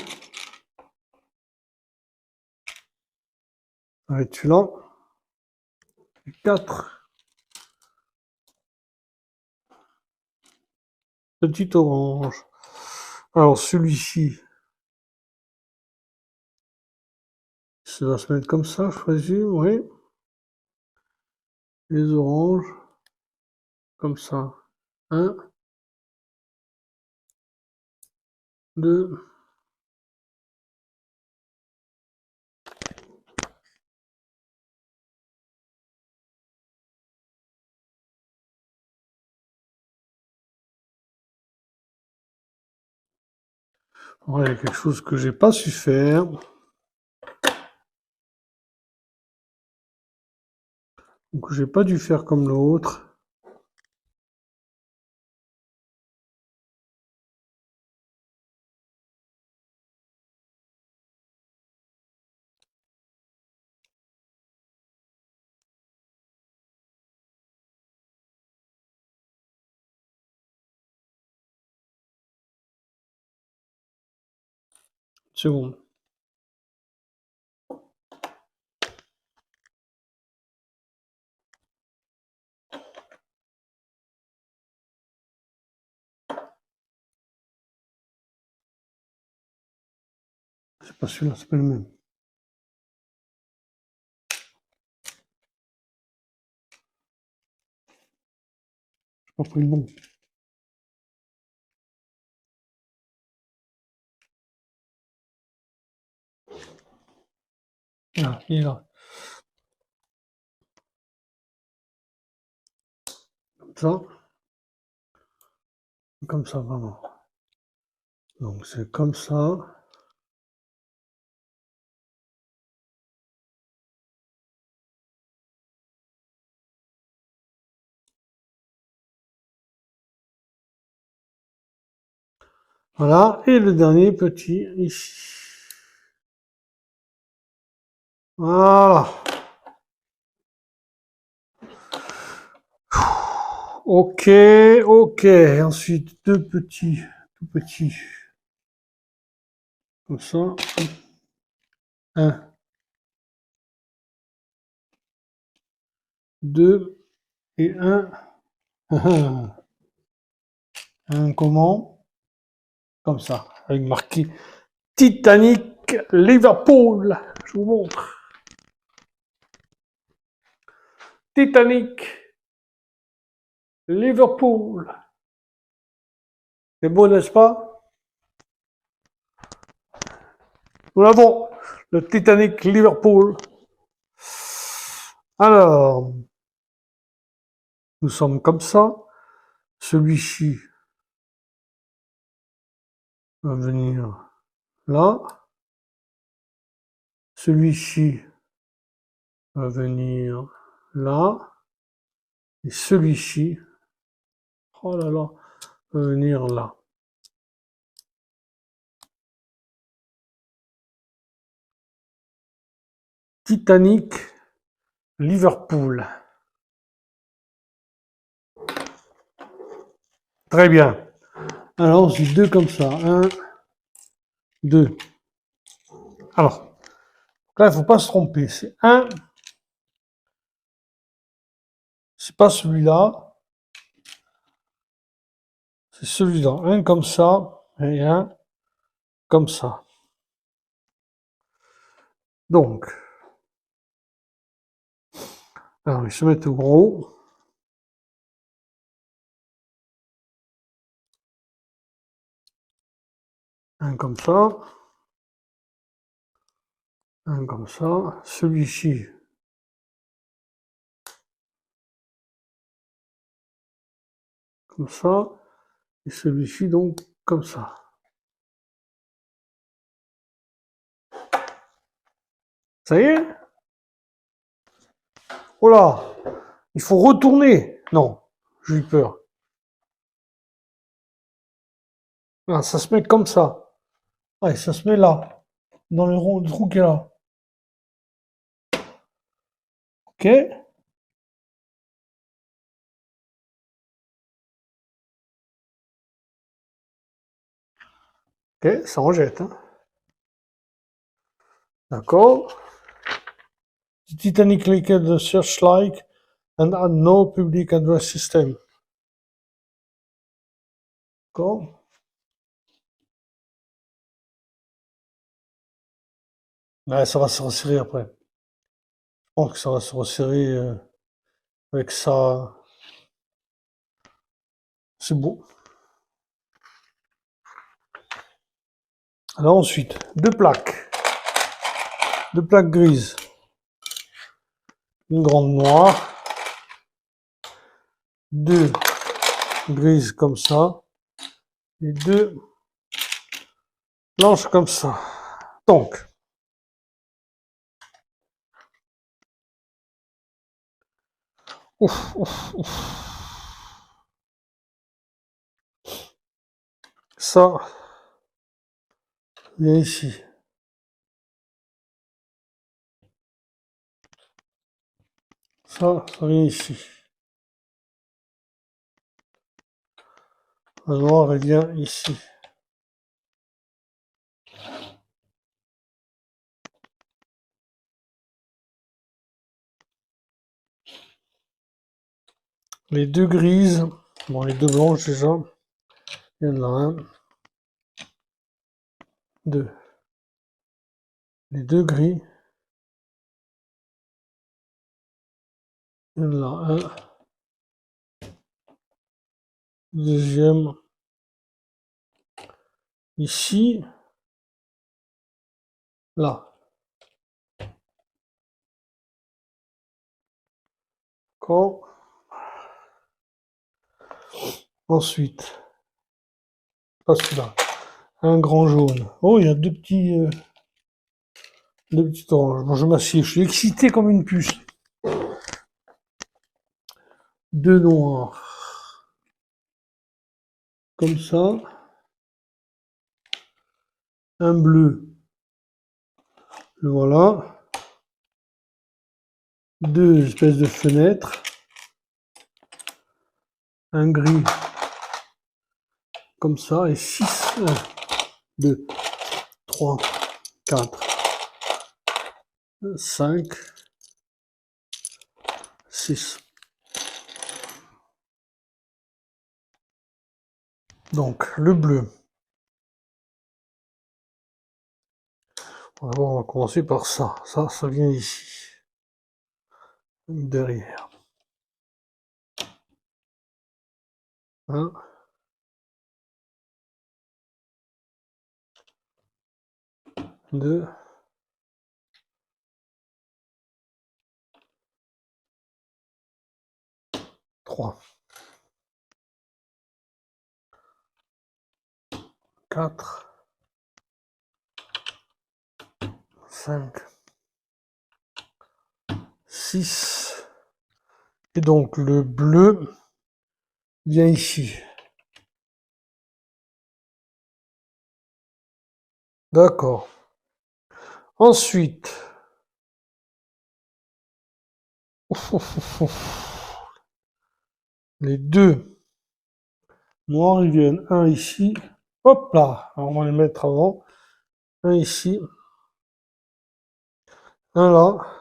Avec celui-là. 4. Petit orange. Alors, celui-ci, ça va se mettre comme ça, je présume, oui. Les oranges, comme ça. 1, 2, Ouais, il y a quelque chose que j'ai pas su faire. Donc j'ai pas dû faire comme l'autre. C'est bon. C'est pas celui-là, c'est pas le même. J'ai pas pris le bon. Ah, il est là. Ça, comme ça, vraiment. Donc c'est comme ça. Voilà. Et le dernier petit ici. Voilà. Ok, ok. Ensuite, deux petits, tout petits. Comme ça. Un, deux et un. Un comment? Comme ça. Avec marqué Titanic Liverpool. Je vous montre. Titanic Liverpool. C'est beau, n'est-ce pas? Nous l'avons. Le Titanic Liverpool. Alors, nous sommes comme ça. Celui-ci va venir là. Celui-ci va venir là. Et celui-ci, oh là là, va venir là. Titanic Liverpool. Très bien. Alors, ensuite, deux comme ça. Un, deux. Alors, là, il ne faut pas se tromper. C'est un, c'est pas celui-là, c'est celui-là. Un comme ça et un comme ça. Donc, alors, ils se mettent au gros. Un comme ça. Un comme ça. Celui-ci. Comme ça. Et celui-ci, donc, comme ça. Ça y est? Oh là! Il faut retourner. Non, j'ai eu peur. Ah, ça se met comme ça. Ah, et ça se met là. Dans le rond, le trou qui est là. Ok? Ok, ça rejette. Hein. D'accord. The Titanic liquid the searchlight and had no public address system. D'accord. Ouais, ça va se resserrer après. Je pense que ça va se resserrer avec ça. C'est beau. Alors ensuite, deux plaques. Deux plaques grises. Une grande noire. Deux grises comme ça. Et deux Blanche comme ça. Donc, ouf, ouf, ouf. Ça vient ici. Ça vient ici. La noire, elle vient ici. Les deux grises, bon, les deux blanches déjà. Il y en a un, deux. Les deux gris. Il y en a un. Deuxième. Ici. Là. Quand. Ensuite. Pas celui-là. Un grand jaune. Oh, il y a deux petites oranges. Bon, je m'assieds. Je suis excité comme une puce. Deux noirs. Comme ça. Un bleu. Le voilà. Deux espèces de fenêtres. Un gris. Comme ça. Et six. 1, 2, 3, 4, 5, 6. Donc, le bleu. D'abord, on va commencer par ça. Ça vient ici. Derrière. 1, 2, 3, 4, 5, 6. Et donc, le bleu vient ici. D'accord. Ensuite, les deux noirs, ils viennent. Un ici. Hop là. Alors, on va les mettre avant. Un ici. Un là.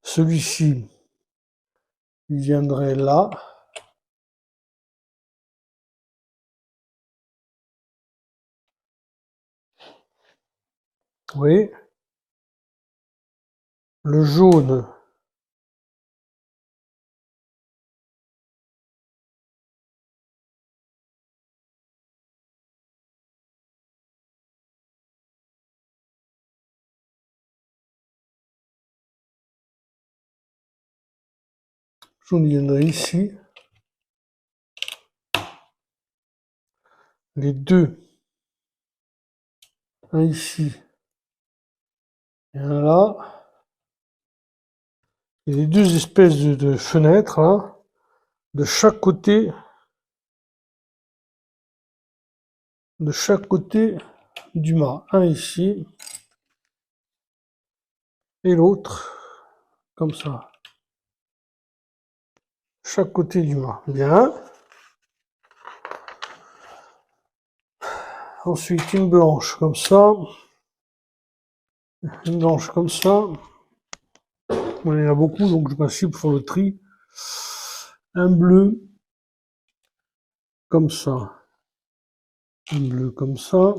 Celui-ci, il viendrait là. Oui. Le jaune, jaune viendrait ici. Les deux, un ici et un là. Et les deux espèces de fenêtres là, de chaque côté du mât. Un ici et l'autre comme ça. Chaque côté du mât. Bien. Ensuite une blanche comme ça. Une blanche comme ça. Bon, il y en a beaucoup, donc je m'assieds pour faire le tri. Un bleu comme ça. Un bleu comme ça.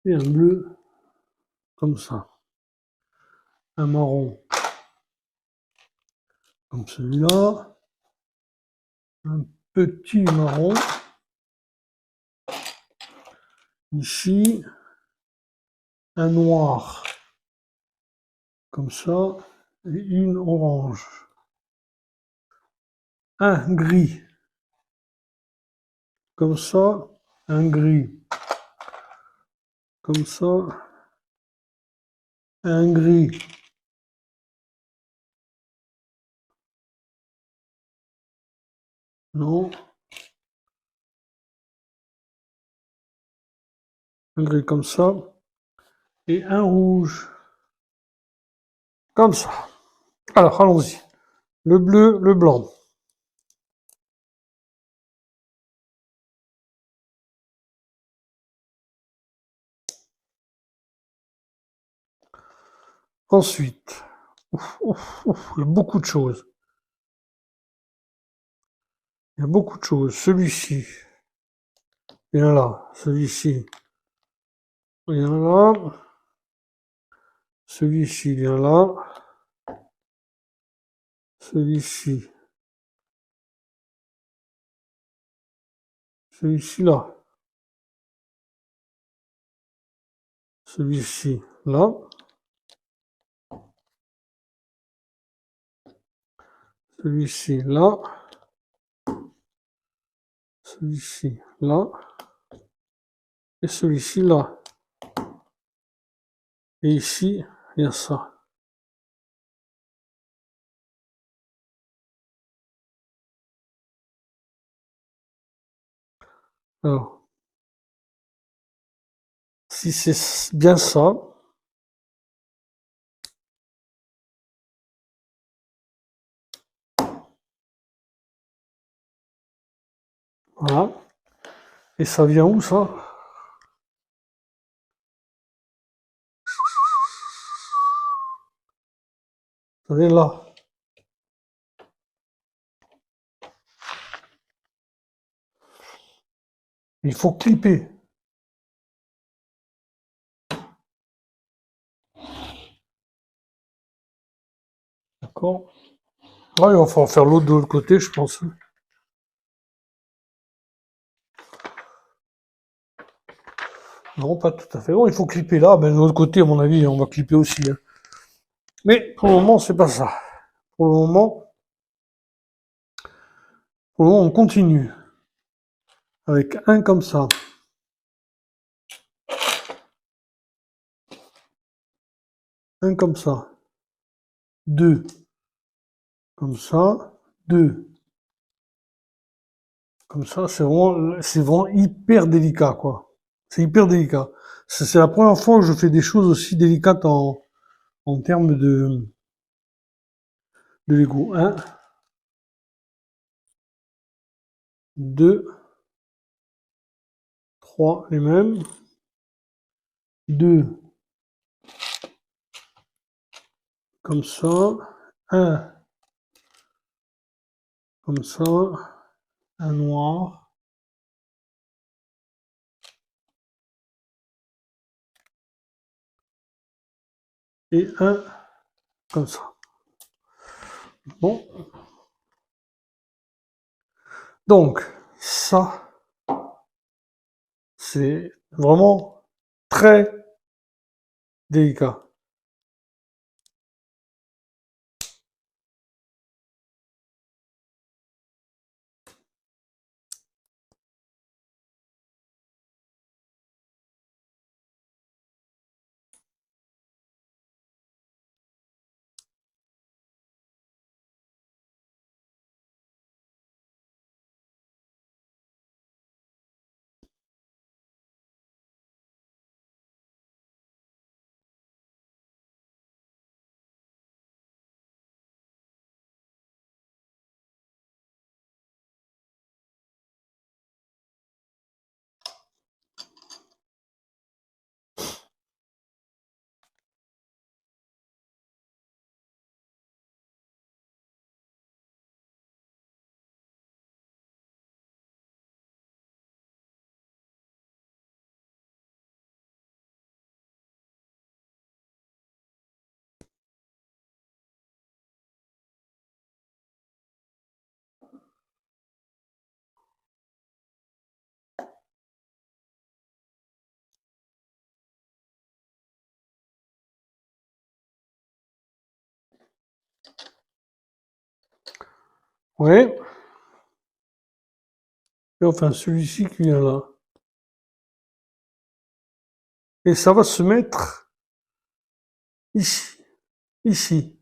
Et un bleu comme ça. Un marron comme celui-là. Un petit marron. Ici. Un noir comme ça, et une orange. Un gris, comme ça, un gris, comme ça, un gris. Non, un gris comme ça, et un rouge, comme ça. Alors, allons-y. Le bleu, le blanc. Ensuite, il y a beaucoup de choses. Il y a beaucoup de choses. Celui-ci, viens là. Celui-ci, viens là. Celui-ci, viens là. Celui-ci. Celui-ci là. Celui-ci là. Celui-ci là. Celui-ci là. Et celui-ci là. Et ici, il y a ça. Alors, si c'est bien ça, voilà. Et ça vient où ça? Ça vient là. Il faut clipper. D'accord? Là, il va falloir faire l'autre de l'autre côté, je pense. Non, pas tout à fait. Bon, il faut clipper là, mais de l'autre côté, à mon avis, on va clipper aussi, hein. Mais pour le moment, c'est pas ça. Pour le moment, on continue. Avec un comme ça. Un comme ça. Deux. Comme ça. Deux. Comme ça, c'est vraiment hyper délicat, quoi. C'est hyper délicat. C'est la première fois que je fais des choses aussi délicates en termes de Lego. Un, deux, trois, les mêmes. Deux, comme ça. Un, comme ça. Un noir. Et un, comme ça. Bon. Donc, ça, c'est vraiment très délicat. Ouais. Et enfin, celui-ci qui vient là. Et ça va se mettre ici. Ici.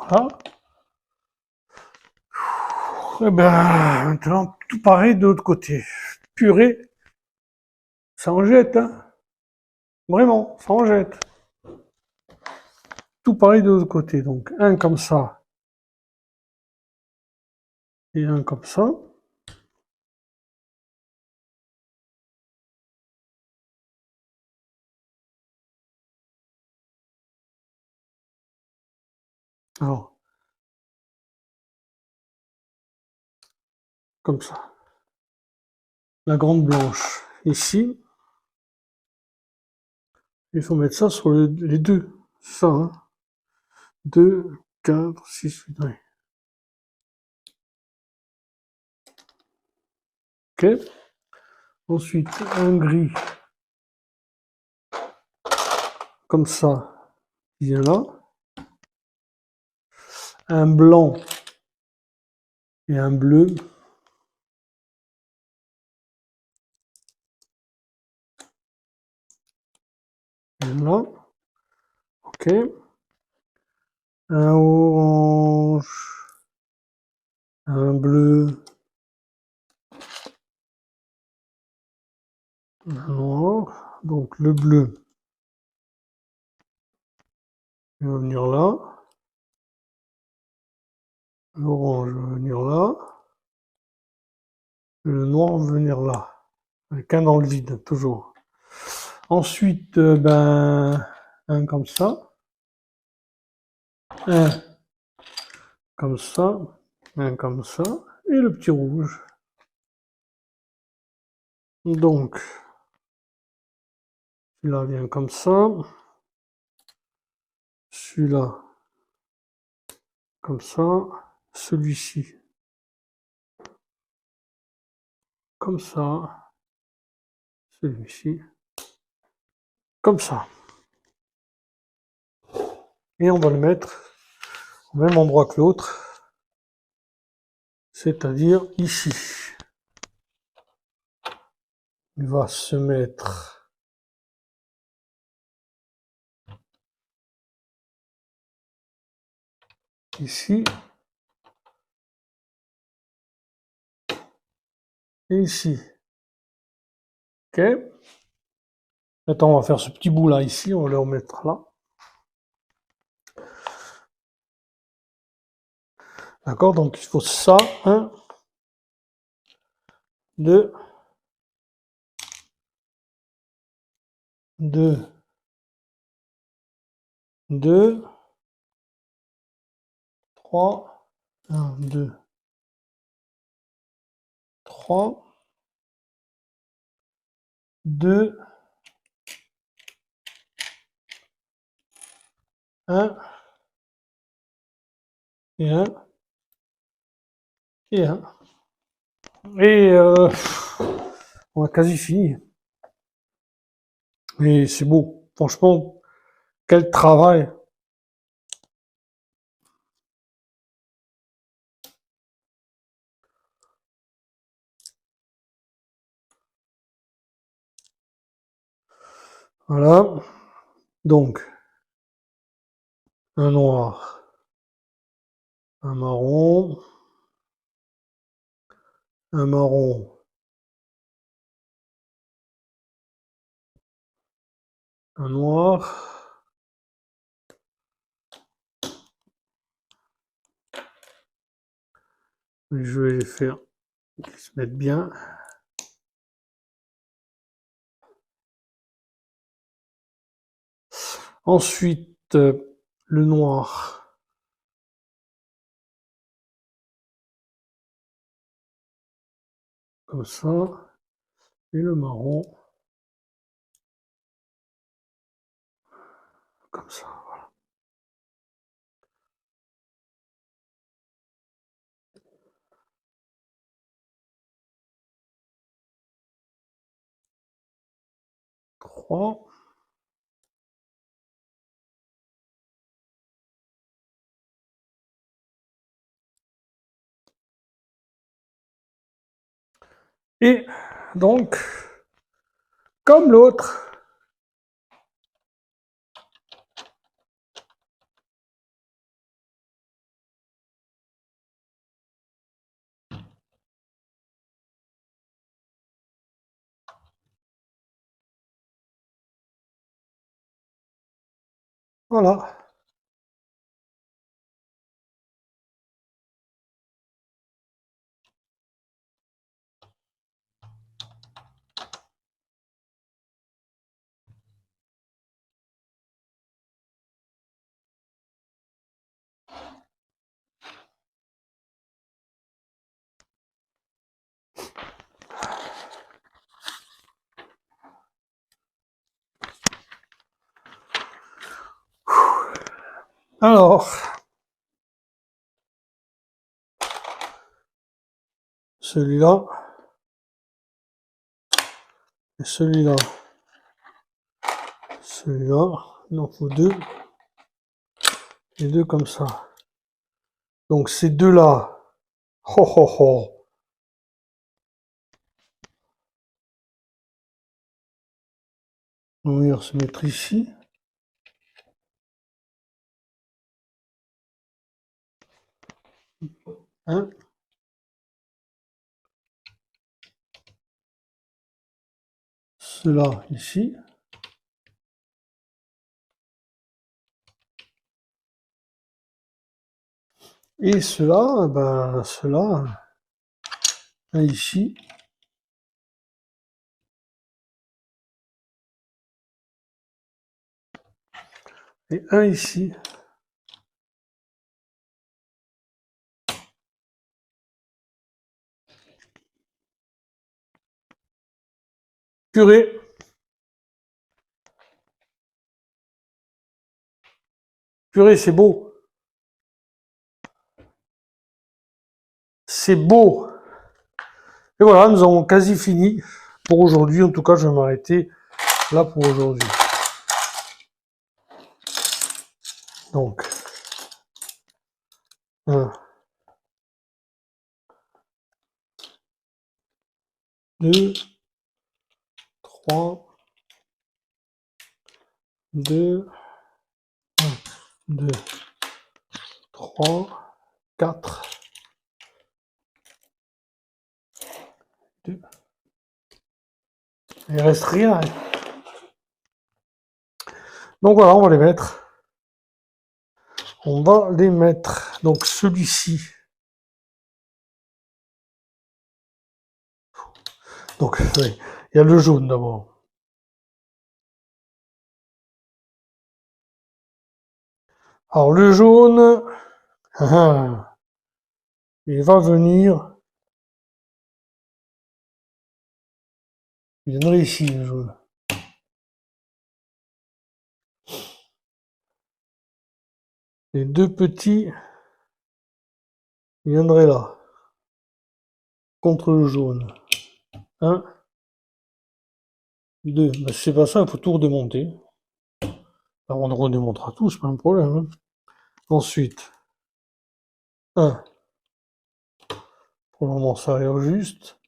Voilà. Et ben, maintenant, tout pareil de l'autre côté. Purée, ça en jette, hein. Vraiment, ça en jette. Tout pareil de l'autre côté. Donc, un comme ça et un comme ça. Alors, comme ça. La grande blanche ici. Il faut mettre ça sur les deux. Ça, hein. 2, 4, 6, 8, ouais. Ok. Ensuite, un gris comme ça, qui vient là. Un blanc et un bleu. Qui vient là. Ok. Un orange, un bleu, un noir. Donc le bleu, il va venir là. L'orange va venir là. Le noir va venir là. Avec un dans le vide, toujours. Ensuite, ben, un comme ça. Un comme ça. Un comme ça. Et le petit rouge. Donc, celui-là vient comme ça. Celui-là, comme ça. Celui-ci, comme ça. Celui-ci, comme ça. Et on va le mettre au même endroit que l'autre, c'est-à-dire ici. Il va se mettre ici et ici. Ok. Maintenant, on va faire ce petit bout là ici, on va le remettre là. D'accord, donc il faut ça, 1, 2, 2, 2, 3, 1, 2, 3, 2, 1, et 1, et 1. Et on a quasi fini. Et c'est beau. Franchement, quel travail. Voilà. Donc, un noir, un marron, un marron, un noir. Et je vais les faire qu'ils se mettent bien. Ensuite, le noir. Comme ça. Et le marron. comme ça, voilà. Trois. Et donc, comme l'autre, voilà. Alors, celui-là, et celui-là, celui-là, il en faut deux, et deux comme ça. Donc ces deux-là, ho ho ho, on va venir se mettre ici. Hein? Cela ici. Et cela, ben cela, un ici. Et un ici. Purée. Purée, c'est beau. C'est beau. Et voilà, nous avons quasi fini pour aujourd'hui. En tout cas, je vais m'arrêter là pour aujourd'hui. Donc, 1, 2, 3, 2, 1, 2, 3, 4, 2. Il reste rien. Donc voilà, on va les mettre. On va les mettre. Donc celui-ci. Donc, oui, il y a le jaune d'abord. Alors le jaune, il va venir. Il viendrait ici, le jaune. Les deux petits viendraient là, contre le jaune. 1, 2. Ben, c'est pas ça, il faut tout redémonter. Alors, on redémontera tout, c'est pas un problème. Hein. Ensuite, 1. Pour le moment, ça arrive juste.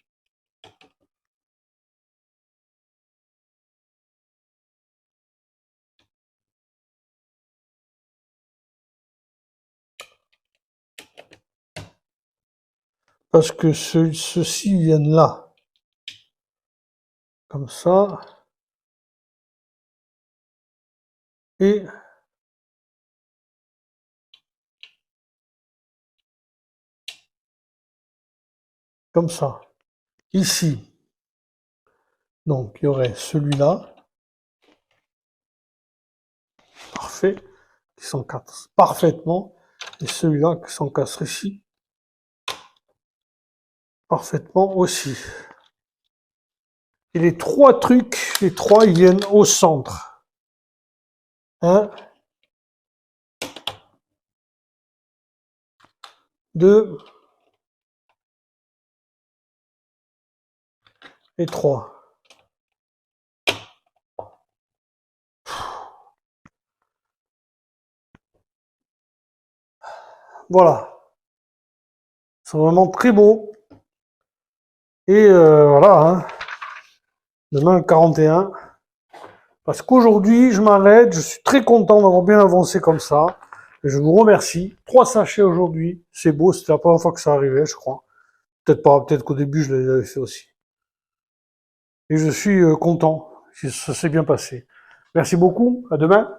Parce que ceux-ci viennent là. Comme ça. Et comme ça. Ici. Donc, il y aurait celui-là. Parfait. Qui s'encasse parfaitement. Et celui-là qui s'encasserait ici. Parfaitement aussi. Et les trois trucs, les trois, ils viennent au centre. 1, 2 et 3. Voilà. C'est vraiment très beau. Et voilà, hein. Demain, 41. Parce qu'aujourd'hui, je m'arrête. Je suis très content d'avoir bien avancé comme ça. Et je vous remercie. 3 sachets aujourd'hui. C'est beau. C'était la première fois que ça arrivait, je crois. Peut-être pas. Peut-être qu'au début, je l'avais fait aussi. Et je suis content. Ça s'est bien passé. Merci beaucoup. À demain.